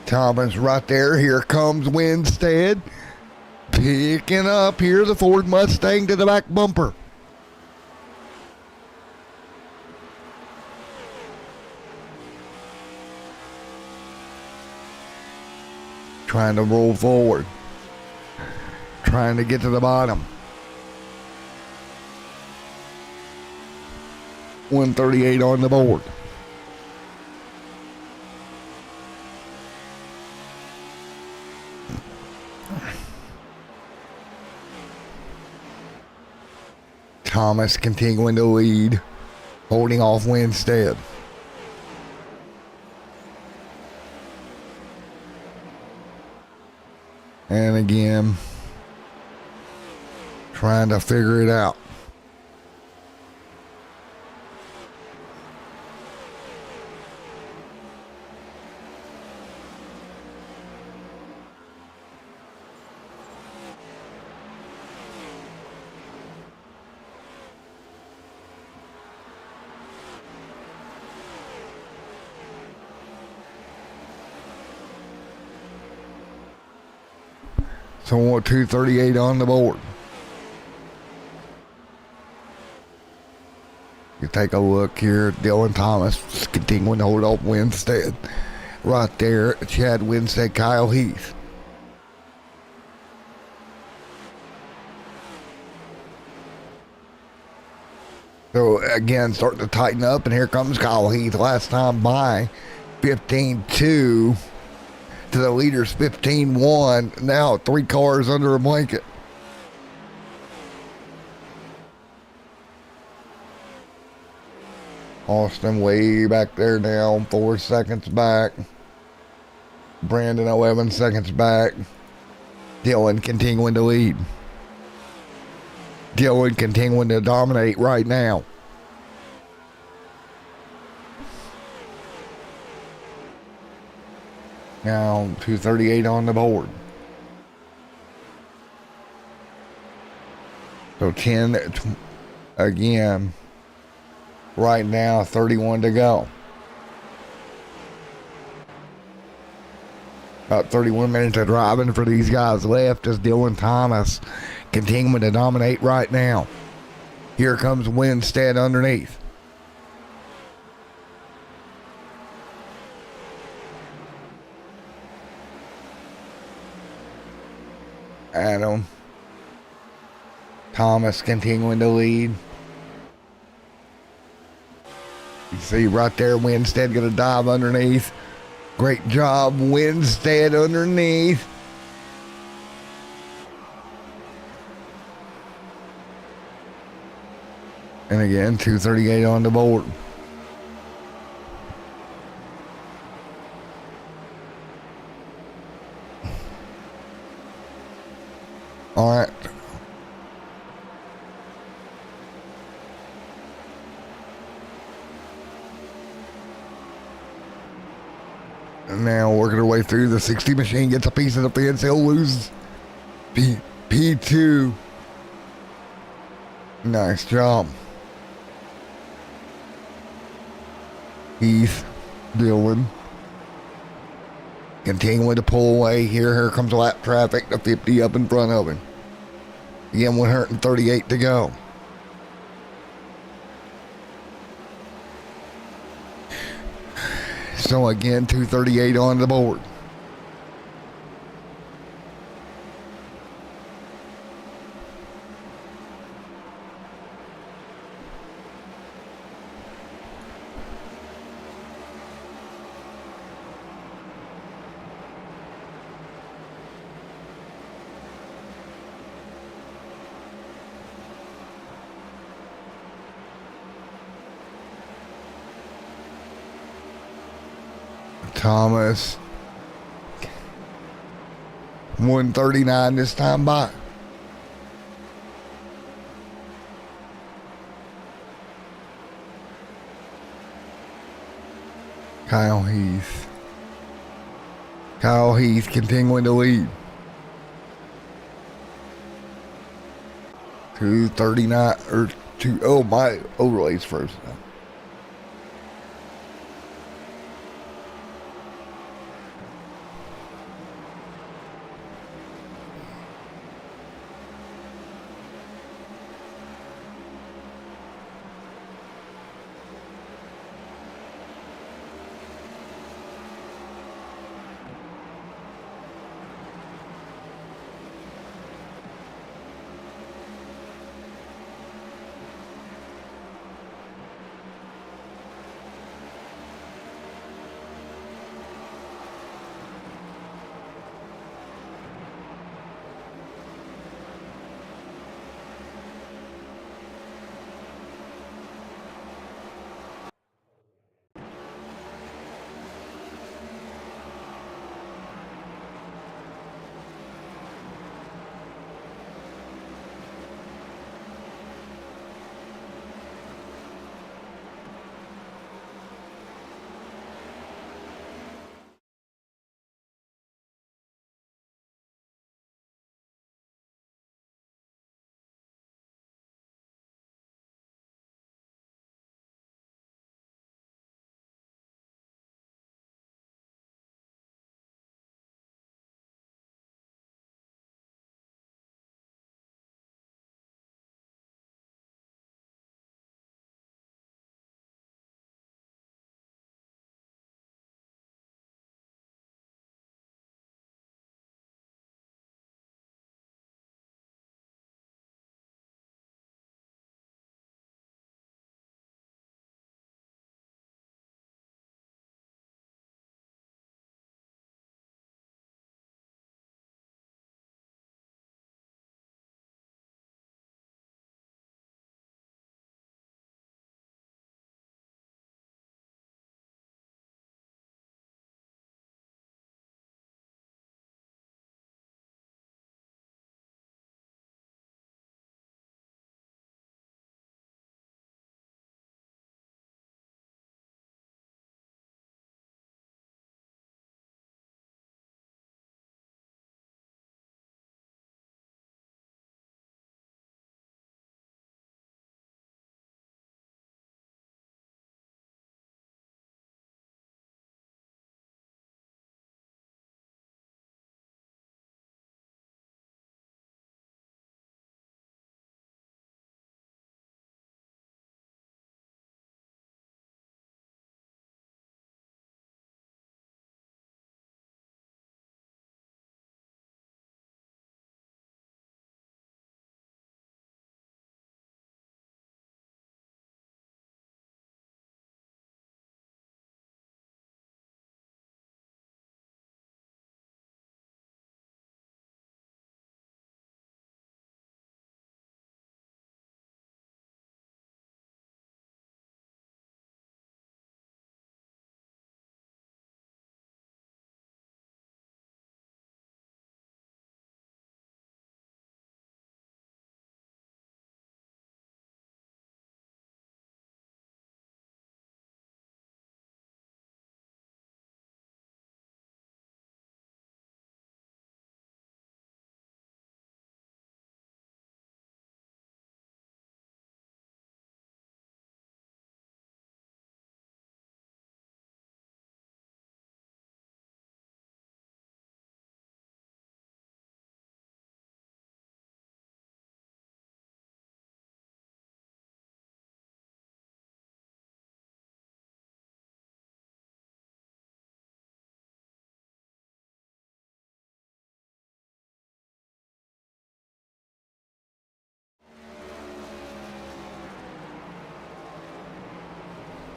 Speaker 1: Thomas right there. Here comes Winstead. Picking up here the Ford Mustang to the back bumper. Trying to roll forward. Trying to get to the bottom. 138 on the board. Thomas continuing to lead, holding off Winstead. And again, trying to figure it out. So 238 on the board. You take a look here. Dylan Thomas continuing to hold off Winstead. Right there, Chad Winstead, Kyle Heath. So again, starting to tighten up, and here comes Kyle Heath. Last time by 15-2. To the leaders 15-1. Now 3 cars under a blanket. Austin way back there now, 4 seconds back. Brandon 11 seconds back. Dylan continuing to lead. Dylan continuing to dominate right now. Now 238 on the board. So 10 again. Right now 31 to go. About 31 minutes of driving for these guys left as Dylan Thomas continuing to dominate right now. Here comes Winstead underneath. Adam Thomas continuing to lead. You see right there, Winstead going to dive underneath. Great job, Winstead underneath. And again, 238 on the board. And now working her way through the 60 machine, gets a piece of the fence. He'll lose P2. Nice job. Heath, Dylan. Continuing to pull away here. Here comes lap traffic. The 50 up in front of him. Again, 138 to go. So again, 238 on the board. Thomas. 139 this time by. Kyle Heath. Kyle Heath continuing to lead. 239 or two. Oh, my overlay's frozen up.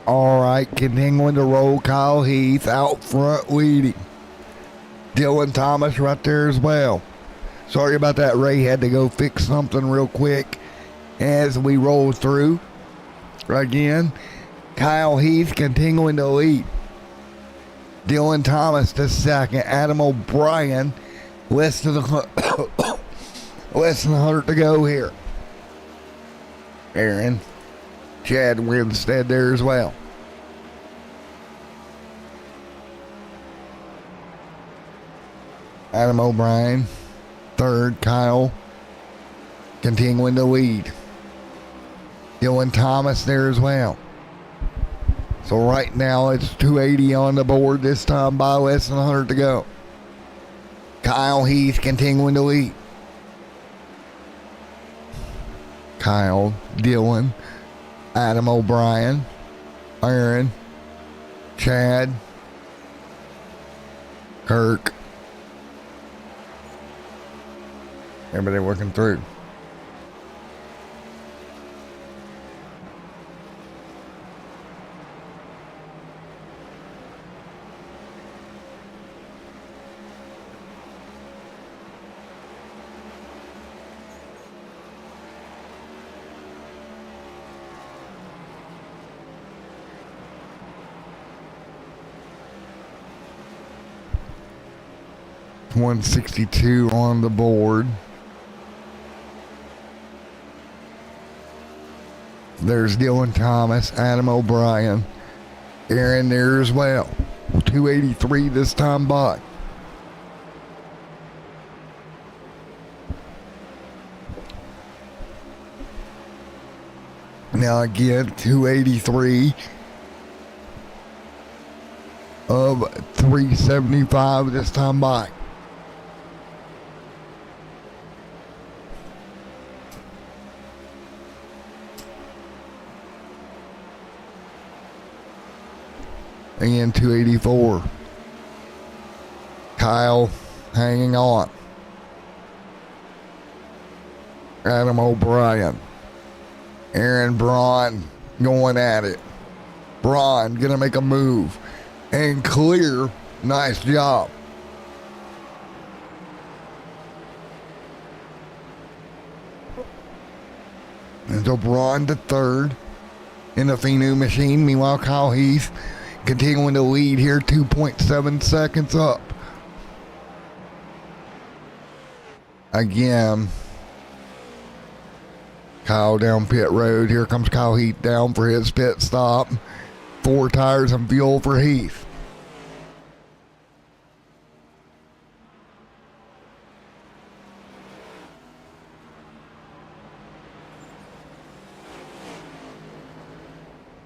Speaker 1: All right, continuing to roll. Kyle Heath out front leading. Dylan Thomas right there as well. Sorry about that. Ray had to go fix something real quick as we roll through. Again, Kyle Heath continuing to lead. Dylan Thomas to second. Adam O'Brien less than 100 to go here. Aaron Chad Winstead there as well. Adam O'Brien third. Kyle continuing to lead. Dylan Thomas there as well. So right now it's 280 on the board, this time by less than 100 to go. Kyle Heath continuing to lead. Kyle, Dylan, Adam O'Brien, Aaron, Chad, Kirk. Everybody working through. $162 on the board. There's Dylan Thomas, Adam O'Brien, Aaron there as well. 283 this time by. Now again, 283 of 375 this time by. And 284. Kyle hanging on. Adam O'Brien. Aaron Braun going at it. Braun gonna make a move. And clear. Nice job. And so Braun to third in the Finu machine. Meanwhile, Kyle Heath continuing to lead here, 2.7 seconds up. Again, Kyle down pit road. Here comes Kyle Heath down for his pit stop. 4 tires and fuel for Heath.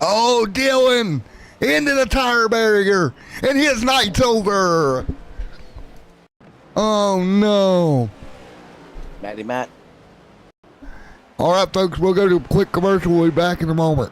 Speaker 1: Oh, Dylan into the tire barrier, and his night's over. Oh no.
Speaker 3: Matty Matt.
Speaker 1: All right, folks, we'll go to a quick commercial. We'll be back in a moment.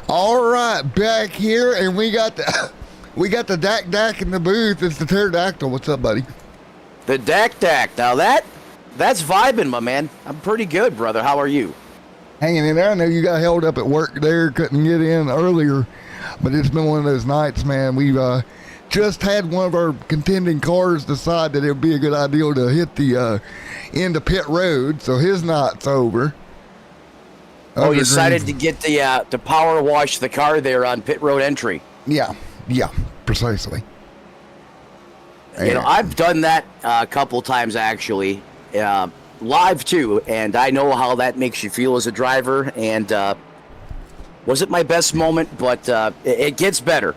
Speaker 1: All right, back here, and we got the Dak in the booth. It's the pterodactyl. What's up, buddy?
Speaker 3: The Dak. Now that's vibing, my man. I'm pretty good, brother. How are you?
Speaker 1: Hanging in there. I know you got held up at work there, couldn't get in earlier, but it's been one of those nights, man. We've just had one of our contending cars decide that it would be a good idea to hit the end of pit road, so his night's over.
Speaker 3: Oh, you decided to get the to power wash the car there on pit road entry.
Speaker 1: Yeah, precisely.
Speaker 3: You know, I've done that a couple times actually, live too, and I know how that makes you feel as a driver. And wasn't my best moment, but it gets better.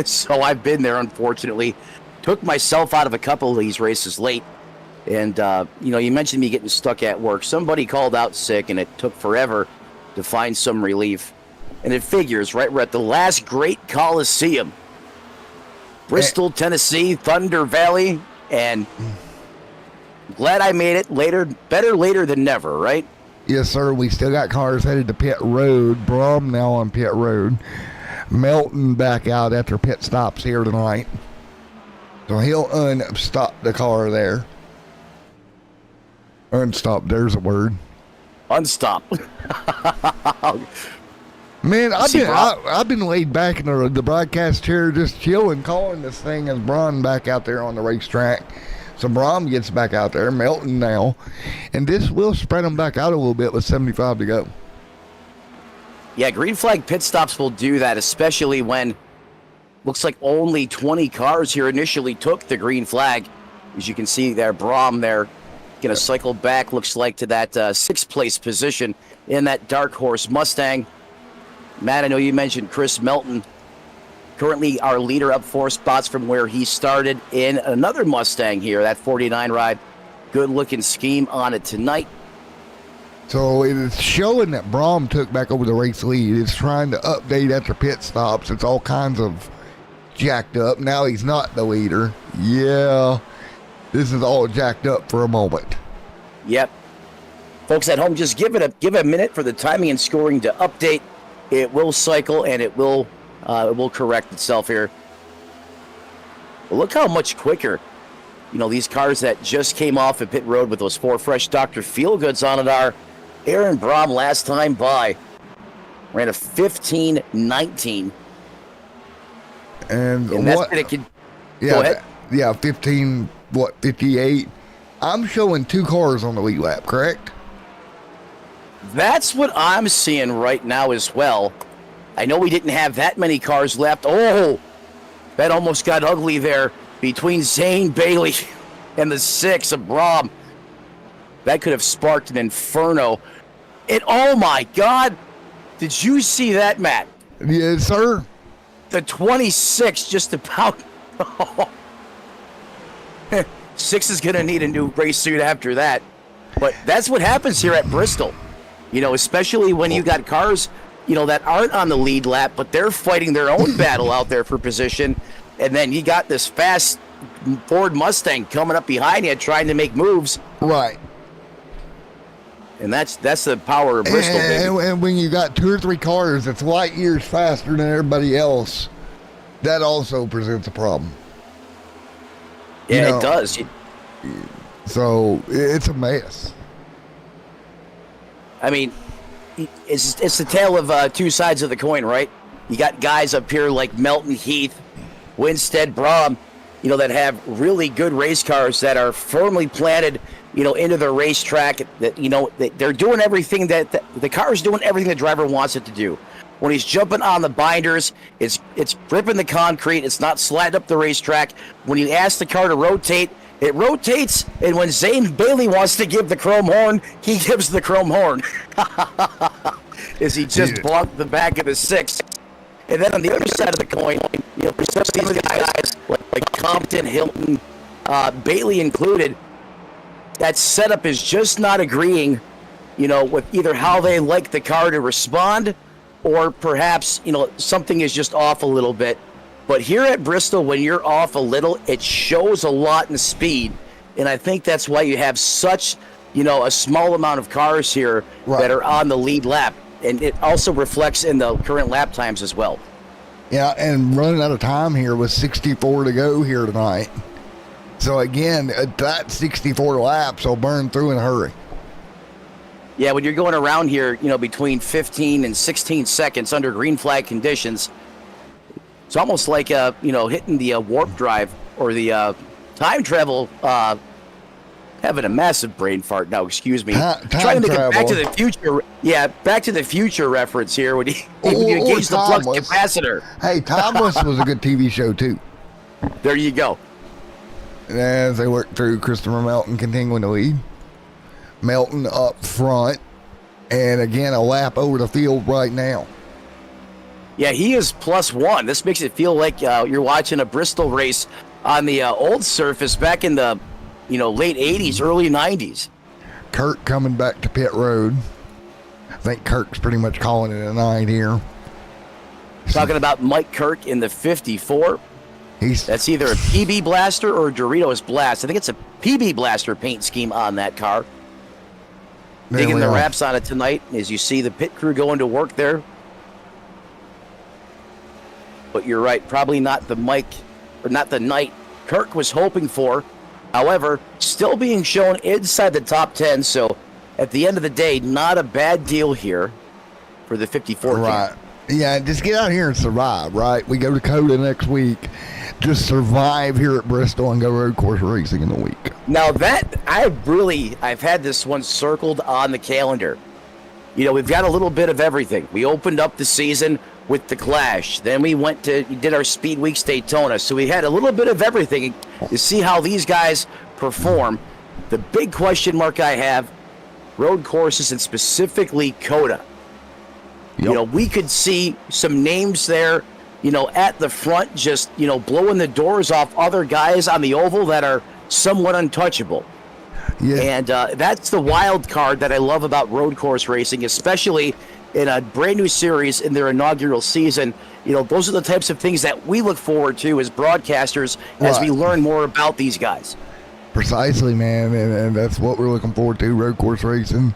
Speaker 3: So I've been there, unfortunately. Took myself out of a couple of these races late. And, you know, you mentioned me getting stuck at work. Somebody called out sick, and it took forever to find some relief. And it figures, right? We're at the last great coliseum. Bristol, Tennessee, Thunder Valley. And glad I made it later. Better later than never, right?
Speaker 1: Yes, sir. We still got cars headed to pit road. Brom now on pit road. Melton back out after pit stops here tonight. So he'll unstop the car there. Unstop, there's a word.
Speaker 3: Unstop.
Speaker 1: Man, I've been laid back in the broadcast chair just chilling, calling this thing as Braun back out there on the racetrack. So Braun gets back out there, Melton now. And this will spread them back out a little bit with 75 to go.
Speaker 3: Yeah, green flag pit stops will do that, especially when looks like only 20 cars here initially took the green flag. As you can see there, Brom there going to cycle back, looks like, to that sixth place position in that Dark Horse Mustang. Matt, I know you mentioned Chris Melton, currently our leader, up 4 spots from where he started in another Mustang here, that 49 ride. Good looking scheme on it tonight.
Speaker 1: So it's showing that Brom took back over the race lead. It's trying to update after pit stops. It's all kinds of jacked up. Now he's not the leader. Yeah, this is all jacked up for a moment.
Speaker 3: Yep. Folks at home, just give it a minute for the timing and scoring to update. It will cycle and it will correct itself here. But look how much quicker, you know, these cars that just came off at pit road with those 4 fresh Dr. Feelgoods on it are. Aaron Brom last time by ran a 15:19.
Speaker 1: And
Speaker 3: that's
Speaker 1: what?
Speaker 3: it can,
Speaker 1: Yeah,
Speaker 3: go ahead.
Speaker 1: Yeah, 58. I'm showing 2 cars on the lead lap, correct?
Speaker 3: That's what I'm seeing right now as well. I know we didn't have that many cars left. Oh, that almost got ugly there between Zane Bailey and the 6 of Brom. That could have sparked an inferno. And oh my God, did you see that, Matt?
Speaker 1: Yes, sir.
Speaker 3: The 26 just about. 6 is going to need a new race suit after that. But that's what happens here at Bristol. You know, especially when you got cars, you know, that aren't on the lead lap, but they're fighting their own battle out there for position. And then you got this fast Ford Mustang coming up behind you trying to make moves.
Speaker 1: Right.
Speaker 3: And that's the power of Bristol, baby.
Speaker 1: And when you got 2 or 3 cars that's light years faster than everybody else, that also presents a problem.
Speaker 3: Yeah, it does.
Speaker 1: So it's a mess.
Speaker 3: I mean, it's the tale of 2 sides of the coin, right? You got guys up here like Melton, Heath, Winstead, Brom, you know, that have really good race cars that are firmly planted, you know, into the racetrack. That, you know, they're doing everything that the car is doing everything the driver wants it to do. When he's jumping on the binders, it's gripping the concrete. It's not sliding up the racetrack. When you ask the car to rotate, it rotates. And when Zane Bailey wants to give the chrome horn, he gives the chrome horn. As he just blocked the back of the 6. And then on the other side of the coin, you know, for some of these guys like Compton, Hilton, Bailey included, that setup is just not agreeing, you know, with either how they like the car to respond, or perhaps, you know, something is just off a little bit. But here at Bristol, when you're off a little, it shows a lot in speed. And I think that's why you have such, you know, a small amount of cars here that are on the lead lap. And it also reflects in the current lap times as well.
Speaker 1: Yeah, and running out of time here with 64 to go here tonight. So again, that 64 laps will burn through in a hurry.
Speaker 3: Yeah, when you're going around here, you know, between 15 and 16 seconds under green flag conditions, It's almost like hitting the warp drive or the time travel. Having a massive brain fart now. Excuse me. Trying to make a Back to the Future. Yeah, Back to the Future reference here when you engage the flux capacitor.
Speaker 1: Hey, Timeless was a good TV show too.
Speaker 3: There you go.
Speaker 1: As they work through, Christopher Melton continuing to lead. Melton up front, and again a lap over the field right now.
Speaker 3: Yeah, he is +1. This makes it feel like you're watching a Bristol race on the old surface back in the late 80s, early 90s.
Speaker 1: Kirk coming back to pit road. I think Kirk's pretty much calling it a night here.
Speaker 3: Talking about Mike Kirk in the 54. That's either a PB Blaster or a Doritos Blast. I think it's a PB Blaster paint scheme on that car. Digging the wraps on it tonight as you see the pit crew going to work there. But you're right, probably not the night Kirk was hoping for. However, still being shown inside the top 10, so at the end of the day, not a bad deal here for the 54
Speaker 1: Right.
Speaker 3: camp.
Speaker 1: Yeah, just get out here and survive, right? We go to Coda next week. Just survive here at Bristol and go road course racing in the week.
Speaker 3: Now that, I've had this one circled on the calendar. We've got a little bit of everything. We opened up the season with the Clash. Then we did our Speed Weeks Daytona. So we had a little bit of everything to see how these guys perform. The big question mark I have, road courses and specifically Coda.
Speaker 1: Yep.
Speaker 3: We could see some names there, at the front, just, blowing the doors off other guys on the oval that are somewhat untouchable. Yeah. And that's the wild card that I love about road course racing, especially in a brand new series in their inaugural season. Those are the types of things that we look forward to as broadcasters as we learn more about these guys.
Speaker 1: Precisely, man, and that's what we're looking forward to, road course racing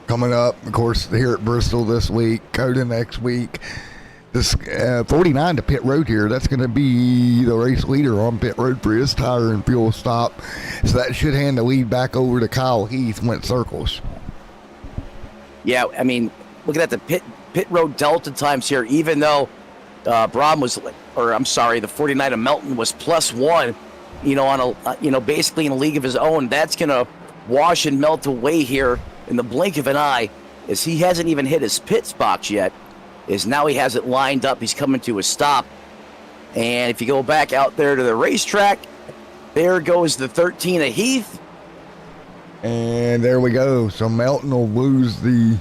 Speaker 1: coming up, of course, here at Bristol this week, Coda next week. This 49 to pit road here, that's going to be the race leader on pit road for his tire and fuel stop. So that should hand the lead back over to Kyle Heath, went circles.
Speaker 3: Yeah, I mean, looking at the pit road delta times here, even though the 49 of Melton was +1, on a, basically in a league of his own, that's going to wash and melt away here in the blink of an eye, as he hasn't even hit his pit box yet. Is now he has it lined up. He's coming to a stop. And if you go back out there to the racetrack, there goes the 13 of Heath.
Speaker 1: And there we go. So Melton will lose the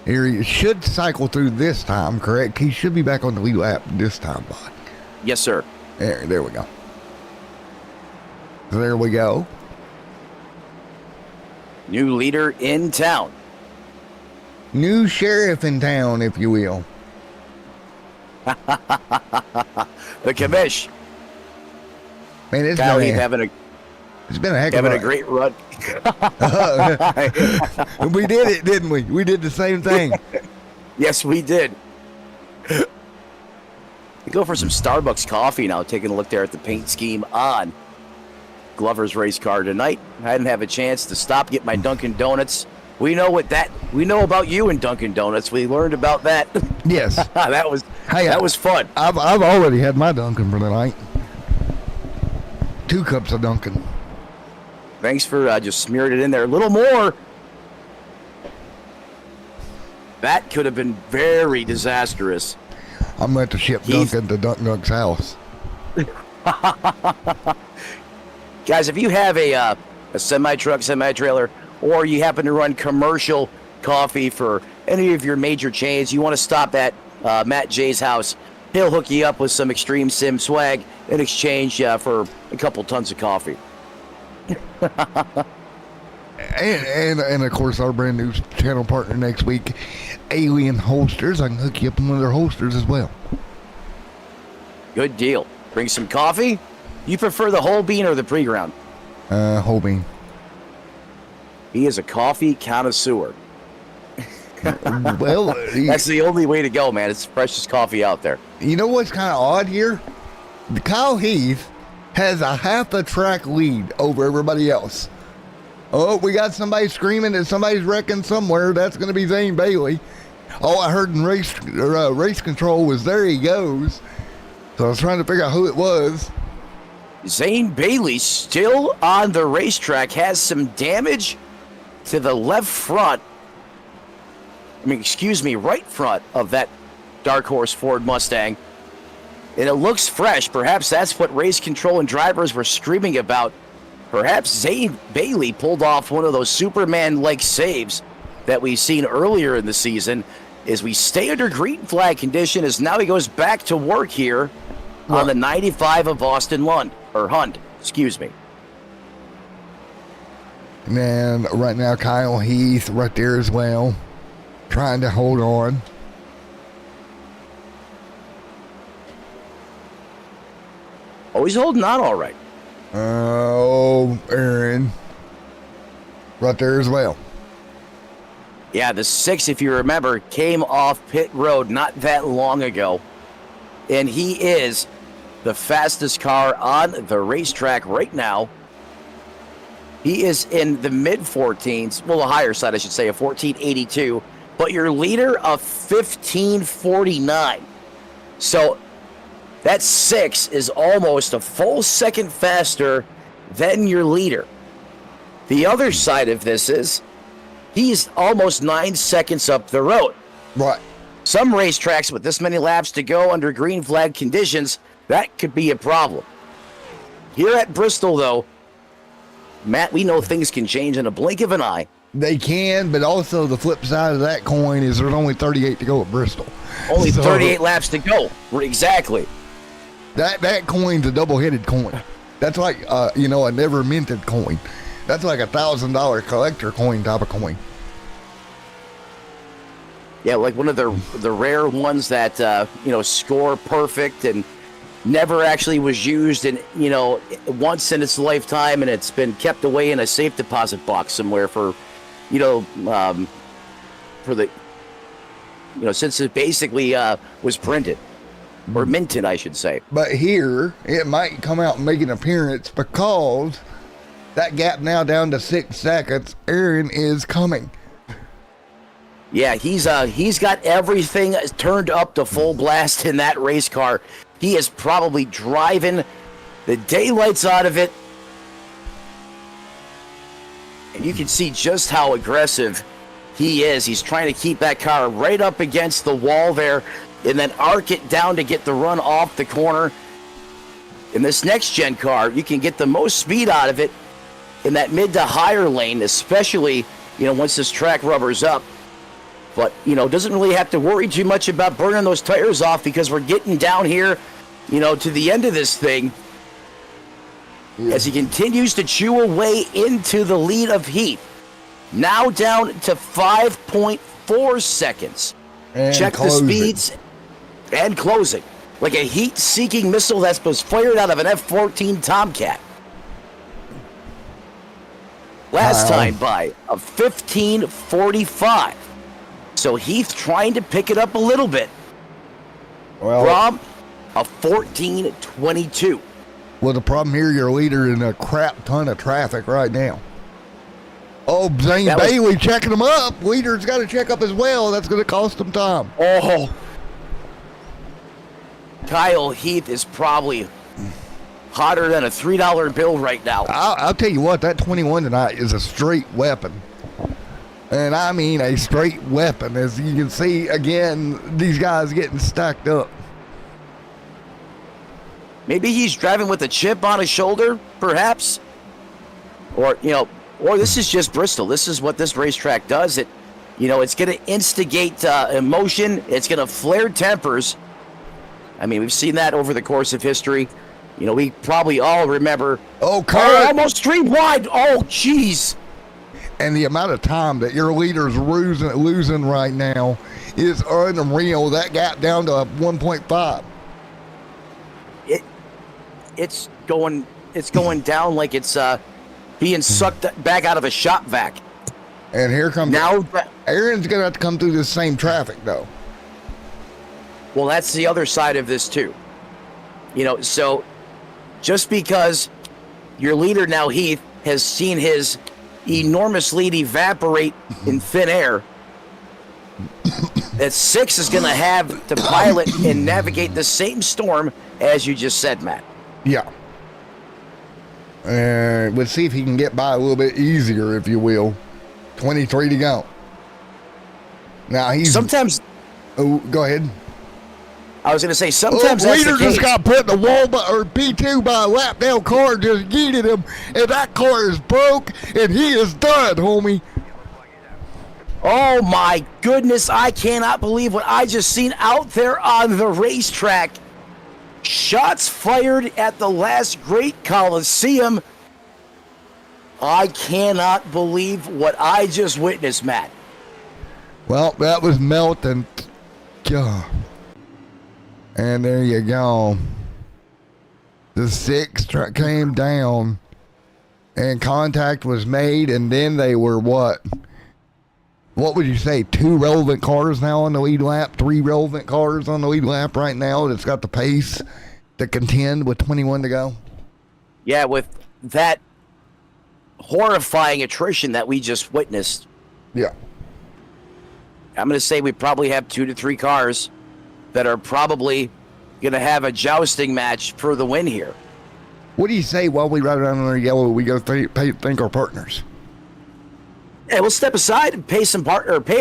Speaker 1: area. Should cycle through this time, correct? He should be back on the lead lap this time, bud.
Speaker 3: Yes, sir.
Speaker 1: There we go. There we go.
Speaker 3: New leader in town.
Speaker 1: New sheriff in town, if you will.
Speaker 3: The commish.
Speaker 1: Man, it's
Speaker 3: Kyle
Speaker 1: been
Speaker 3: Heath
Speaker 1: it's been a heck of
Speaker 3: a great run.
Speaker 1: We did it, didn't we? We did the same thing.
Speaker 3: Yes, we did. We go for some Starbucks coffee now, taking a look there at the paint scheme on Glover's race car tonight. I didn't have a chance to stop, get my Dunkin' Donuts. We know about you and Dunkin' Donuts. We learned about that.
Speaker 1: Yes.
Speaker 3: that was fun.
Speaker 1: I've already had my Dunkin' for the night. 2 cups of Dunkin'.
Speaker 3: Thanks for just smearing it in there a little more. That could have been very disastrous.
Speaker 1: I'm going to ship Dunkin' to Dunk's house.
Speaker 3: Guys, if you have a semi-truck, semi-trailer, or you happen to run commercial coffee for any of your major chains, you want to stop at Matt J's house, he'll hook you up with some Extreme Sim swag in exchange for a couple tons of coffee.
Speaker 1: and of course, our brand new channel partner next week, Alien Holsters. I can hook you up with one of their holsters as well.
Speaker 3: Good deal. Bring some coffee. You prefer the whole bean or the pre-ground?
Speaker 1: Whole bean.
Speaker 3: He is a coffee connoisseur.
Speaker 1: Well,
Speaker 3: that's the only way to go, man. It's the freshest coffee out there.
Speaker 1: You know what's kind of odd here? Kyle Heath has a half a track lead over everybody else. Oh, we got somebody screaming that somebody's wrecking somewhere. That's going to be Zane Bailey. All I heard in race control was there he goes. So I was trying to figure out who it was.
Speaker 3: Zane Bailey still on the racetrack, has some damage to the left front. Right front of that Dark Horse Ford Mustang. And it looks fresh. Perhaps that's what race control and drivers were screaming about. Perhaps Zane Bailey pulled off one of those Superman-like saves that we've seen earlier in the season. As we stay under green flag condition, as now he goes back to work here on the 95 of Austin Hunt. Excuse me.
Speaker 1: And right now, Kyle Heath right there as well, trying to hold on.
Speaker 3: Oh, he's holding on all right.
Speaker 1: Oh, Aaron. Right there as well.
Speaker 3: Yeah, the 6, if you remember, came off pit road not that long ago. And he is the fastest car on the racetrack right now. He is in the mid-14s, well, the higher side, I should say, a 1482. But your leader of 1549. So that 6 is almost a full second faster than your leader. The other side of this is he's almost 9 seconds up the road.
Speaker 1: Right.
Speaker 3: Some racetracks with this many laps to go under green flag conditions, that could be a problem. Here at Bristol, though, Matt, we know things can change in a blink of an eye.
Speaker 1: They can, but also the flip side of that coin is there's only 38 to go at Bristol.
Speaker 3: Only 38 laps to go. Exactly.
Speaker 1: That coin's a double-headed coin. That's like, a never minted coin. That's like $1,000 collector coin type of coin.
Speaker 3: Yeah, like one of the rare ones that, score perfect and never actually was used in, once in its lifetime, and it's been kept away in a safe deposit box somewhere for, since it basically was printed. Or minted, I should say.
Speaker 1: But here, it might come out and make an appearance because that gap now down to 6 seconds. Aaron is coming.
Speaker 3: Yeah, he's got everything turned up to full blast in that race car. He is probably driving the daylights out of it. And you can see just how aggressive he is. He's trying to keep that car right up against the wall there and then arc it down to get the run off the corner. In this next-gen car, you can get the most speed out of it in that mid to higher lane, especially, once this track rubbers up. But, doesn't really have to worry too much about burning those tires off because we're getting down here, to the end of this thing. Yeah. As he continues to chew away into the lead of Heath. Now down to 5.4 seconds.
Speaker 1: And
Speaker 3: check
Speaker 1: closing.
Speaker 3: The speeds and closing. Like a heat-seeking missile that was fired out of an F-14 Tomcat. Last time by a 15:45. So Heath trying to pick it up a little bit.
Speaker 1: Well,
Speaker 3: From a 14:22.
Speaker 1: Well, the problem here, your leader in a crap ton of traffic right now. Oh, Zane Bailey checking him up. Leader's got to check up as well. That's going to cost him time.
Speaker 3: Oh. Kyle Heath is probably hotter than a $3 bill right now.
Speaker 1: I'll tell you what, that 21 tonight is a straight weapon. And I mean a straight weapon. As you can see, again, these guys getting stacked up.
Speaker 3: Maybe he's driving with a chip on his shoulder, perhaps. Or this is just Bristol. This is what this racetrack does. It's going to instigate emotion. It's going to flare tempers. I mean, we've seen that over the course of history. We probably all remember.
Speaker 1: Oh, Kurt.
Speaker 3: Almost street wide. Oh, jeez.
Speaker 1: And the amount of time that your leader's losing right now is unreal. That gap down to 1.5.
Speaker 3: It's going down like it's being sucked back out of a shop vac.
Speaker 1: And here comes
Speaker 3: now.
Speaker 1: Aaron's gonna have to come through this same traffic though.
Speaker 3: Well, that's the other side of this too. So just because your leader now, Heath, has seen his enormous lead evaporate in thin air, that 6 is going to have to pilot and navigate the same storm as you just said, Matt.
Speaker 1: Yeah. We'll see if he can get by a little bit easier, if you will. 23 to go. Now he's...
Speaker 3: Sometimes...
Speaker 1: Oh, go ahead.
Speaker 3: I was going to say, sometimes that's
Speaker 1: Leader
Speaker 3: the case.
Speaker 1: just got put in the wall or P2 by a lap down car, just yeeted him, and that car is broke, and he is done, homie.
Speaker 3: Oh my goodness, I cannot believe what I just seen out there on the racetrack. Shots fired at the last great Coliseum. I cannot believe what I just witnessed, Matt.
Speaker 1: Well, that was melting. God. And there you go. The 6 truck came down, and contact was made, and then they were what? What would you say? 2 relevant cars now on the lead lap? 3 relevant cars on the lead lap right now that's got the pace to contend with 21 to go?
Speaker 3: Yeah, with that horrifying attrition that we just witnessed,
Speaker 1: Yeah.
Speaker 3: I'm going to say we probably have 2 to 3 cars that are probably going to have a jousting match for the win here.
Speaker 1: What do you say while we ride around in our yellow, we go thank our partners?
Speaker 3: And we'll step aside and pay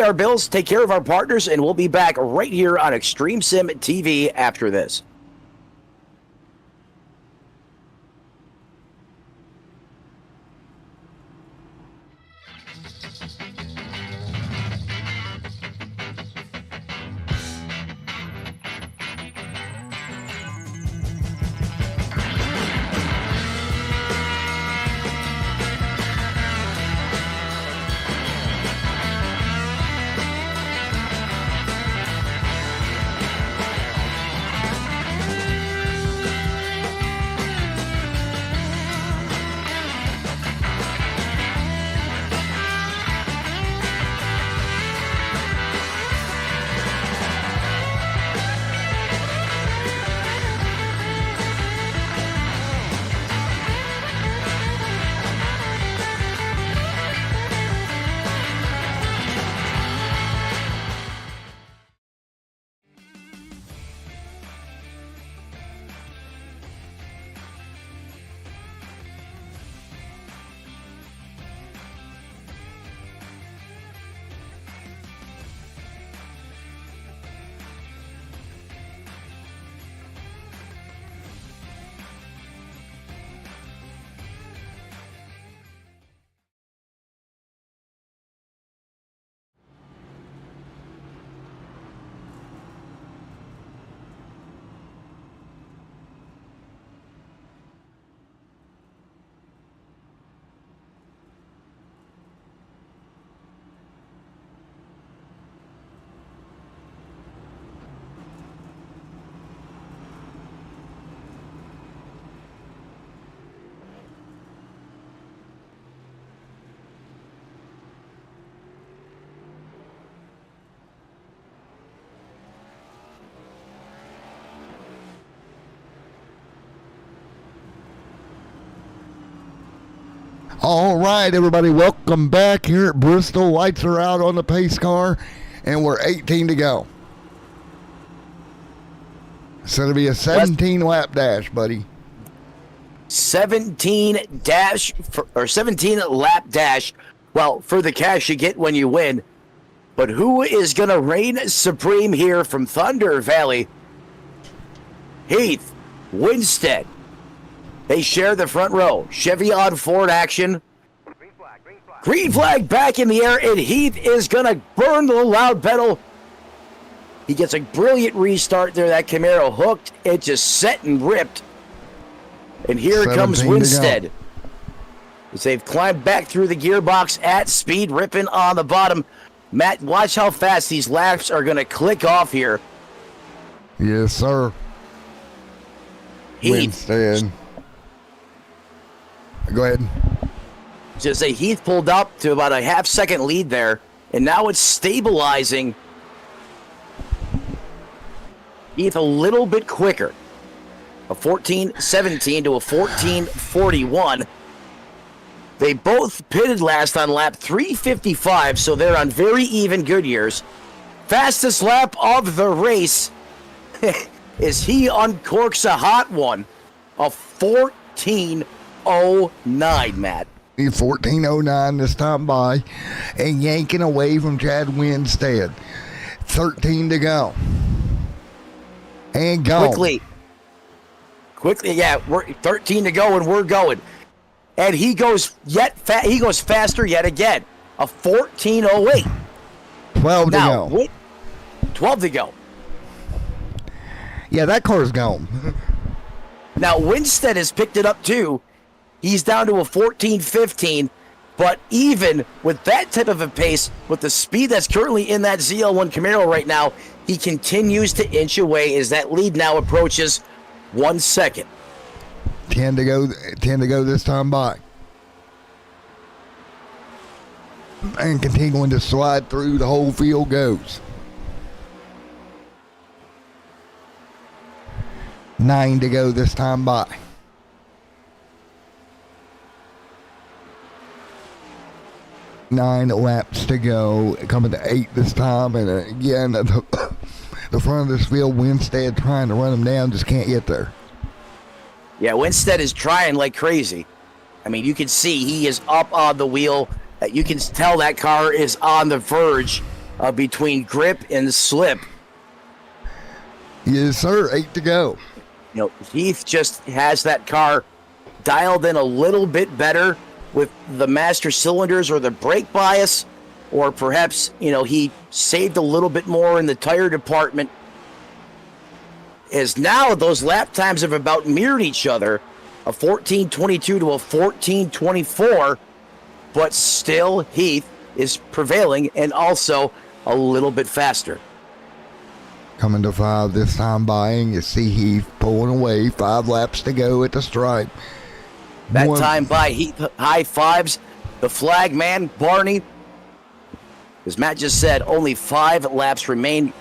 Speaker 3: our bills, take care of our partners, and we'll be back right here on Extreme Sim TV after this.
Speaker 1: All right, everybody, welcome back here at Bristol. Lights are out on the pace car, and we're 18 to go. So it'll be a 17 lap dash, buddy.
Speaker 3: 17 lap dash. Well, for the cash you get when you win. But who is going to reign supreme here from Thunder Valley? Heath, Winstead. They share the front row. Chevy on Ford action. Green flag back in the air, and Heath is going to burn the loud pedal. He gets a brilliant restart there. That Camaro hooked. It just set and ripped. And here comes Winstead. As they've climbed back through the gearbox at speed, ripping on the bottom. Matt, watch how fast these laps are going to click off here.
Speaker 1: Yes, sir.
Speaker 3: Heath.
Speaker 1: Winstead. Go ahead.
Speaker 3: Just say Heath pulled up to about a half-second lead there, and now it's stabilizing. Heath a little bit quicker. A 14.17 to a 14.41. They both pitted last on lap 355, so they're on very even Goodyears. fastest lap of the race is he uncorks a hot one, a 14:09, Matt.
Speaker 1: 14:09 this time by, and yanking away from Chad Winstead. 13 to go. And go.
Speaker 3: Quickly, yeah, we're 13 to go and we're going. And he goes faster yet again. A 14:08.
Speaker 1: 12 to
Speaker 3: Now,
Speaker 1: go.
Speaker 3: 12 to go.
Speaker 1: Yeah, that car's gone.
Speaker 3: Now, Winstead has picked it up too. He's down to a 14:15. But even with that type of a pace, with the speed that's currently in that ZL1 Camaro right now, he continues to inch away as that lead now approaches 1 second.
Speaker 1: 10 to go this time by. And continuing to slide through, the whole field goes. 9 to go this time by. 9 laps to go, coming to 8 this time, and again, the front of this field, Winstead trying to run him down, just can't get there.
Speaker 3: Yeah, Winstead is trying like crazy. I mean, you can see he is up on the wheel. You can tell that car is on the verge between grip and slip.
Speaker 1: Yes, sir, 8 to go.
Speaker 3: You know, Heath just has that car dialed in a little bit better with the master cylinders or the brake bias, or perhaps, he saved a little bit more in the tire department. As now those lap times have about mirrored each other, a 14:22 to a 14:24, but still Heath is prevailing and also a little bit faster.
Speaker 1: Coming to 5 this time by, and you see Heath pulling away, 5 laps to go at the stripe.
Speaker 3: That time by Heath high fives the flag man, Barney. As Matt just said, only 5 laps remain.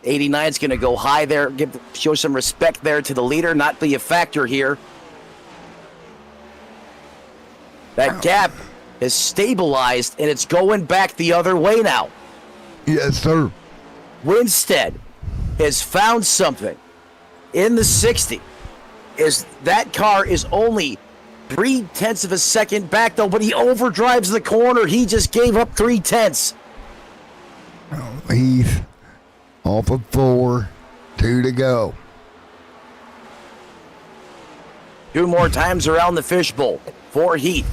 Speaker 3: 89's going to go high there, show some respect there to the leader, not be a factor here. That gap is stabilized, and it's going back the other way now.
Speaker 1: Yes, sir.
Speaker 3: Winstead has found something in the 60. That car is only 0.3 of a second back, though, but he overdrives the corner. He just gave up 0.3.
Speaker 1: Heath off of 4, 2 to go.
Speaker 3: 2 more times around the fishbowl for Heath.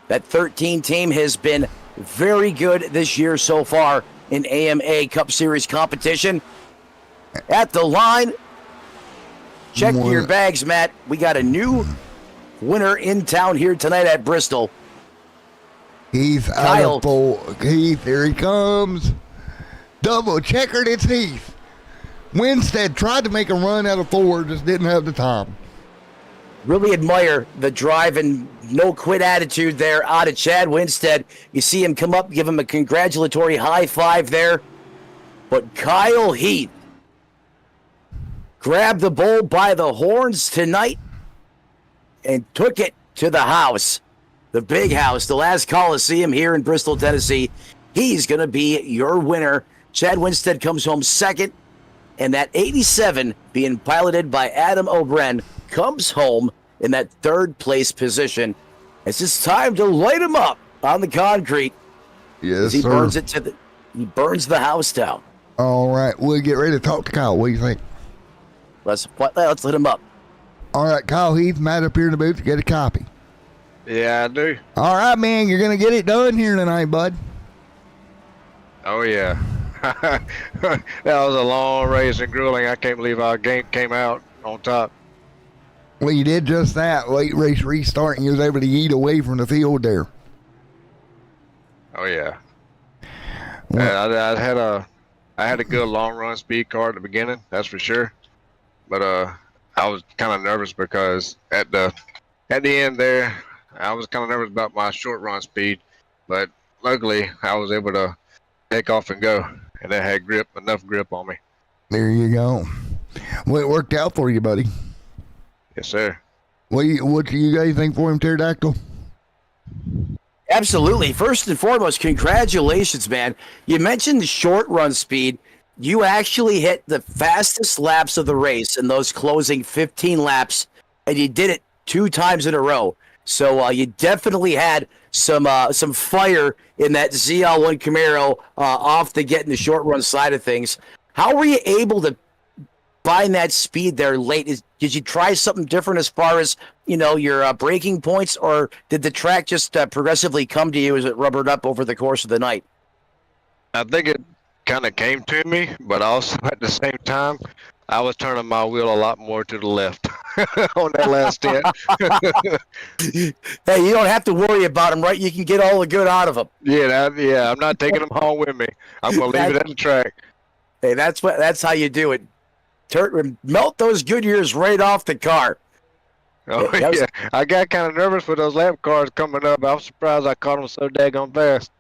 Speaker 3: That 13 team has been very good this year so far in AMA Cup Series competition. At the line, check your bags, Matt. We got a new winner in town here tonight at Bristol.
Speaker 1: Heath out of 4. Heath, here he comes. Double checkered, it's Heath. Winstead tried to make a run out of 4, just didn't have the time.
Speaker 3: Really admire the drive and no quit attitude there out of Chad Winstead. You see him come up, give him a congratulatory high five there. But Kyle Heath grabbed the bull by the horns tonight and took it to the house, the big house, the last coliseum here in Bristol, Tennessee. He's going to be your winner. Chad Winstead comes home second, and that 87 being piloted by Adam O'Brien comes home in that 3rd place position. It's just time to light him up on the concrete.
Speaker 1: Yes,
Speaker 3: he
Speaker 1: sir.
Speaker 3: He burns the house down.
Speaker 1: All right, we'll get ready to talk to Kyle. What do you think?
Speaker 3: Let's lit him up.
Speaker 1: All right, Kyle Heath, Matt up here in the booth to get a copy.
Speaker 4: Yeah, I do.
Speaker 1: All right, man, you're going to get it done here tonight, bud.
Speaker 4: Oh, yeah. That was a long race and grueling. I can't believe our game came out on top.
Speaker 1: Well, you did just that. Late race restart, and you was able to eat away from the field there.
Speaker 4: Oh, yeah.
Speaker 1: Well,
Speaker 4: I had a good long run speed car at the beginning, that's for sure. But I was kind of nervous because at the end there, I was kind of nervous about my short run speed. But luckily, I was able to take off and go, and it had enough grip on me.
Speaker 1: there you go. Well, it worked out for you, buddy.
Speaker 4: Yes, sir.
Speaker 1: What do you guys think for him, Pterodactyl?
Speaker 3: Absolutely. First and foremost, congratulations, man. You mentioned the short run speed. You actually hit the fastest laps of the race in those closing 15 laps, and you did it 2 times in a row. So you definitely had some fire in that ZL1 Camaro off the getting the short run side of things. How were you able to find that speed there late? Did you try something different as far as your braking points, or did the track just progressively come to you as it rubbered up over the course of the night?
Speaker 4: I think it kind of came to me, but also at the same time, I was turning my wheel a lot more to the left on that last stint.
Speaker 3: Hey, you don't have to worry about them, right? You can get all the good out of them.
Speaker 4: Yeah, I'm not taking them home with me. I'm gonna leave it at the track.
Speaker 3: Hey, that's how you do it. Melt those Goodyears right off the car.
Speaker 4: Oh yeah, I got kind of nervous with those lap cars coming up. I was surprised I caught them so daggone fast.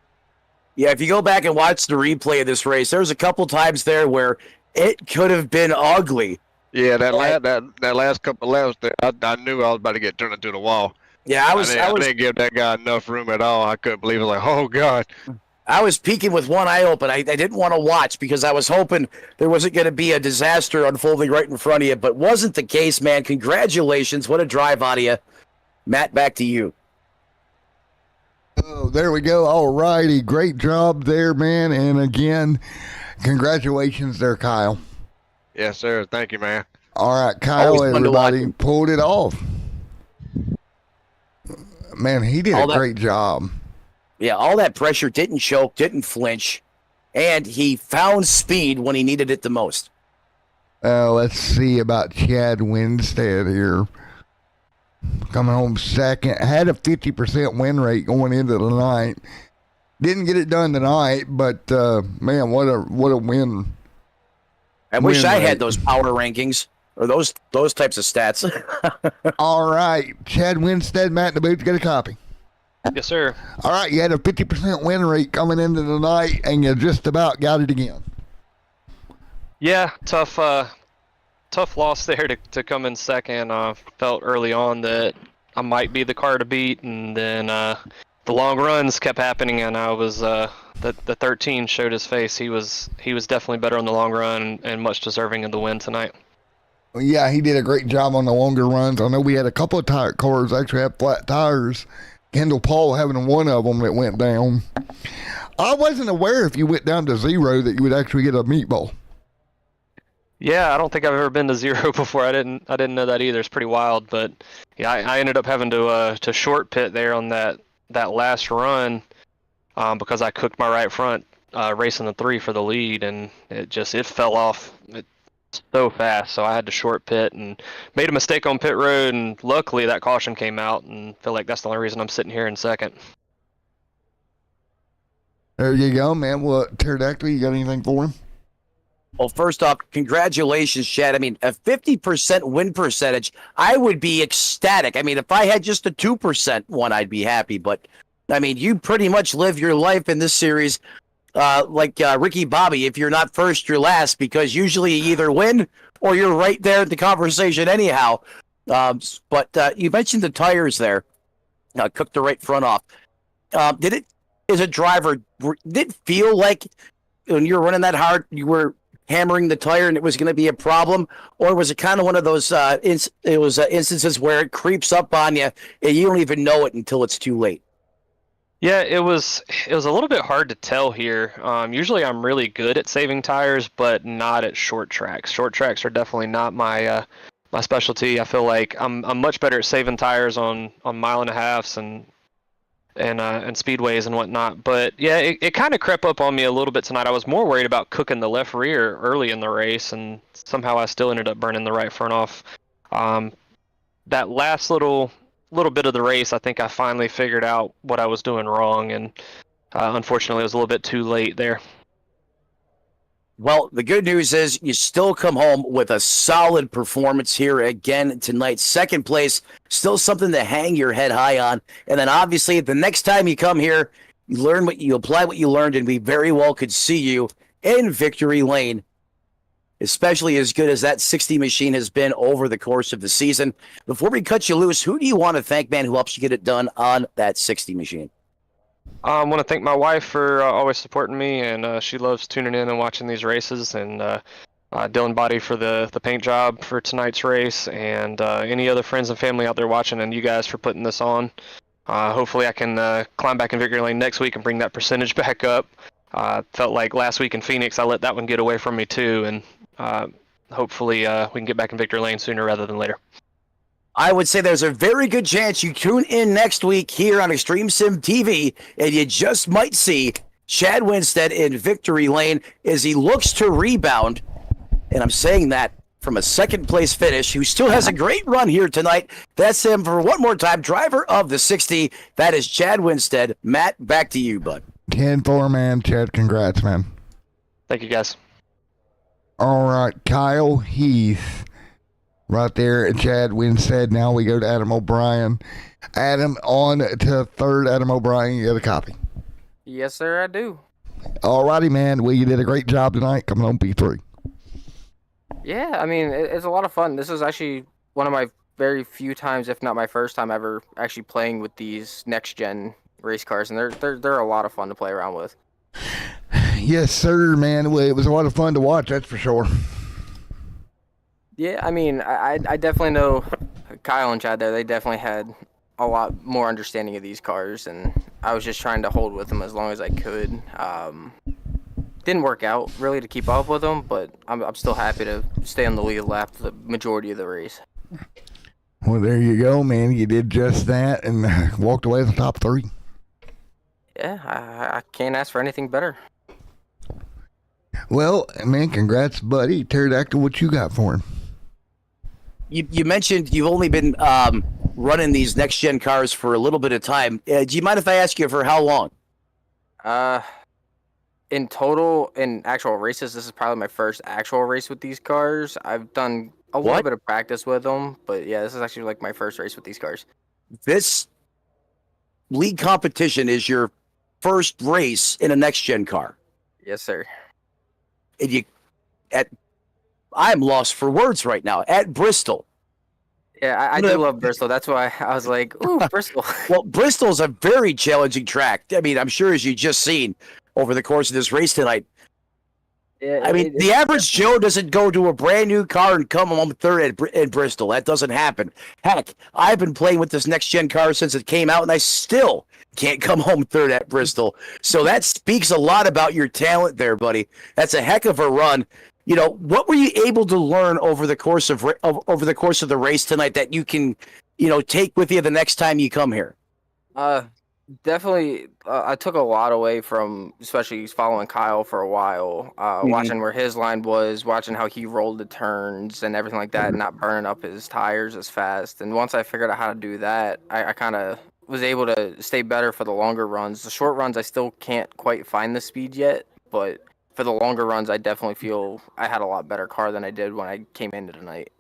Speaker 3: Yeah, if you go back and watch the replay of this race, there's a couple times there where it could have been ugly.
Speaker 4: Yeah, that last couple laps there, I knew I was about to get turned into the wall.
Speaker 3: Yeah, I
Speaker 4: didn't give that guy enough room at all. I couldn't believe it. Like, oh God.
Speaker 3: I was peeking with one eye open. I didn't want to watch because I was hoping there wasn't going to be a disaster unfolding right in front of you, but wasn't the case, man. Congratulations. What a drive out of you. Matt, back to you.
Speaker 1: Oh, there we go. All righty. Great job there, man. And again, congratulations there, Kyle.
Speaker 4: Yes, sir. Thank you, man.
Speaker 1: All right, Kyle, everybody pulled it off. Man, he did a great job.
Speaker 3: Yeah, all that pressure, didn't choke, didn't flinch, and he found speed when he needed it the most.
Speaker 1: Let's see about Chad Winstead here. Coming home second. Had a 50% win rate going into the night. Didn't get it done tonight, but man, what a win.
Speaker 3: I wish I had those power rankings or those types of stats.
Speaker 1: All right, Chad Winstead, Matt in the booth, get a copy.
Speaker 2: Yes, sir.
Speaker 1: All right, you had a 50% win rate coming into the night, and you just about got it again.
Speaker 2: Yeah, tough loss there to come in second. Felt early on that I might be the car to beat, and then the long runs kept happening, and I was the 13 showed his face. He was definitely better on the long run and much deserving of the win tonight.
Speaker 1: Yeah, he did a great job on the longer runs. I know we had a couple of cars actually have flat tires. Kendall Paul having one of them that went down. I wasn't aware if you went down to 0 that you would actually get a meatball.
Speaker 2: Yeah, I don't think I've ever been to 0 before. I didn't know that either. It's pretty wild, but yeah, I ended up having to short pit there on that last run because I cooked my right front racing the 3 for the lead, and it fell off so fast, so I had to short pit and made a mistake on pit road, and luckily that caution came out, and feel like that's the only reason I'm sitting here in second.
Speaker 1: There you go, man. Well, Pterodactyl, you got anything for him?
Speaker 3: Well, first off, congratulations, Chad. I mean, a 50% win percentage, I would be ecstatic. I mean, if I had just a 2% one, I'd be happy. But, I mean, you pretty much live your life in this series like Ricky Bobby. If you're not first, you're last, because usually you either win or you're right there in the conversation anyhow. But you mentioned the tires there. Cooked the right front off. Did it feel like when you were running that hard, you were hammering the tire and it was going to be a problem? Or was it kind of one of those instances where it creeps up on you and you don't even know it until it's too late?
Speaker 2: Yeah, it was a little bit hard to tell here. Usually I'm really good at saving tires, but not at short tracks. Short tracks are definitely not my specialty. I feel like I'm much better at saving tires on 1.5 miles and speedways and whatnot. But yeah, it kind of crept up on me a little bit tonight. I was more worried about cooking the left rear early in the race, and somehow I still ended up burning the right front off. That last little bit of the race, I think I finally figured out what I was doing wrong, and unfortunately it was a little bit too late there.
Speaker 3: Well, the good news is you still come home with a solid performance here again tonight. Second place, still something to hang your head high on. And then obviously the next time you come here, you apply what you learned, and we very well could see you in victory lane, especially as good as that 60 machine has been over the course of the season. Before we cut you loose, who do you want to thank, man, who helps you get it done on that 60 machine?
Speaker 2: I want to thank my wife for always supporting me, and she loves tuning in and watching these races. And Dylan Body for the paint job for tonight's race, and any other friends and family out there watching, and you guys for putting this on. Hopefully I can climb back in victory lane next week and bring that percentage back up. Felt like last week in Phoenix I let that one get away from me too, and hopefully we can get back in victory lane sooner rather than later.
Speaker 3: I would say there's a very good chance you tune in next week here on Extreme Sim TV, and you just might see Chad Winstead in victory lane as he looks to rebound. And I'm saying that from a second-place finish, who still has a great run here tonight. That's him for one more time, driver of the 60. That is Chad Winstead. Matt, back to you, bud.
Speaker 1: 10-4, man. Chad, congrats, man.
Speaker 2: Thank you, guys.
Speaker 1: All right, Kyle Heath. Right there at Chad Winstead. Now we go to Adam O'Brien. Adam, on to third. Adam O'Brien, you got a copy.
Speaker 5: Yes, sir, I do.
Speaker 1: All righty, man. Well, you did a great job tonight coming on P3.
Speaker 5: Yeah, I mean, it's a lot of fun. This is actually one of my very few times, if not my first time ever, actually playing with these next-gen race cars, and they're a lot of fun to play around with.
Speaker 1: Yes, sir, man. Well, it was a lot of fun to watch, that's for sure.
Speaker 5: Yeah, I mean, I definitely know Kyle and Chad there. They definitely had a lot more understanding of these cars, and I was just trying to hold with them as long as I could. Didn't work out really to keep up with them, but I'm still happy to stay on the lead lap the majority of the race.
Speaker 1: Well, there you go, man. You did just that and walked away with the top three.
Speaker 5: Yeah, I can't ask for anything better.
Speaker 1: Well, man, congrats, buddy. Pterodactyl, what you got for him?
Speaker 3: You mentioned you've only been running these next-gen cars for a little bit of time. Do you mind if I ask you for how long?
Speaker 5: In total, in actual races, this is probably my first actual race with these cars. I've done a little bit of practice with them, but yeah, this is actually like my first race with these cars. This league competition is your first race in a next-gen car. Yes, sir. And I'm lost for words right now. At Bristol. Yeah, I do love Bristol. That's why I was like, ooh, Bristol. Well, Bristol's a very challenging track. I mean, I'm sure as you just seen over the course of this race tonight. Yeah, I mean, the average Joe doesn't go to a brand new car and come home third at Bristol. That doesn't happen. Heck, I've been playing with this next-gen car since it came out, and I still can't come home third at Bristol. So that speaks a lot about your talent there, buddy. That's a heck of a run. You know, what were you able to learn over the course of the race tonight that you can, take with you the next time you come here? Definitely, I took a lot away from, especially following Kyle for a while, watching where his line was, watching how he rolled the turns and everything like that, and not burning up his tires as fast. And once I figured out how to do that, I kind of was able to stay better for the longer runs. The short runs, I still can't quite find the speed yet, but for the longer runs, I definitely feel I had a lot better car than I did when I came into tonight.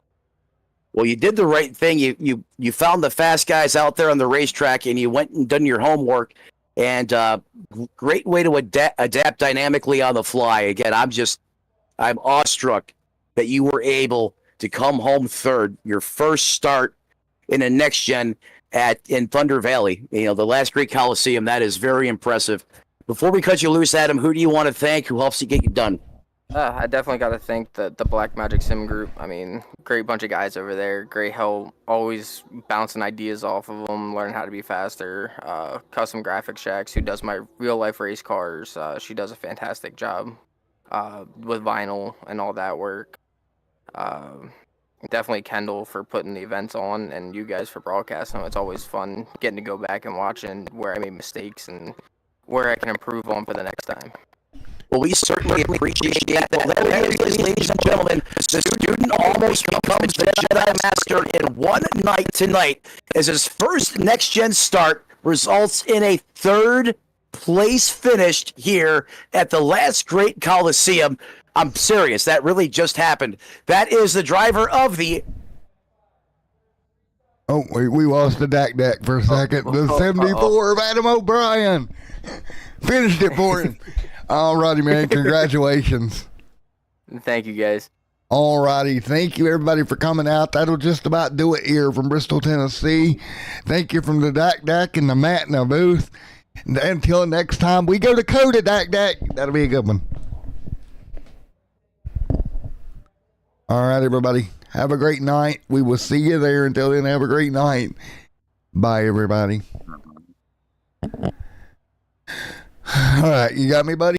Speaker 5: Well, you did the right thing. You found the fast guys out there on the racetrack, and you went and done your homework. And great way to adapt dynamically on the fly. Again, I'm awestruck that you were able to come home third, your first start in a next gen in Thunder Valley. The last great coliseum. That is very impressive. Before we cut you loose, Adam, who do you want to thank? Who helps you get you done? I definitely got to thank the Black Magic Sim Group. I mean, great bunch of guys over there. Great help. Always bouncing ideas off of them, learning how to be faster. Custom Graphic Shacks, who does my real-life race cars. She does a fantastic job with vinyl and all that work. Definitely Kendall for putting the events on, and you guys for broadcasting them. It's always fun getting to go back and watching where I made mistakes and where I can improve on for the next time. Well, we certainly appreciate that. Well, there it is, ladies and gentlemen. The student almost becomes the Jedi Master in one night tonight, as his first next-gen start results in a third place finish here at the last great Coliseum. I'm serious. That really just happened. That is the driver of the...
Speaker 1: Oh, we lost the Dak for a second. The 74 of Adam O'Brien. Finished it for him. All righty, man. Congratulations.
Speaker 5: Thank you, guys.
Speaker 1: All righty. Thank you, everybody, for coming out. That'll just about do it here from Bristol, Tennessee. Thank you from the Dak and the Matt in the booth. Until next time, we go to Coda, Dak. That'll be a good one. All right, everybody. Have a great night. We will see you there. Until then, have a great night. Bye, everybody. All right, you got me, buddy?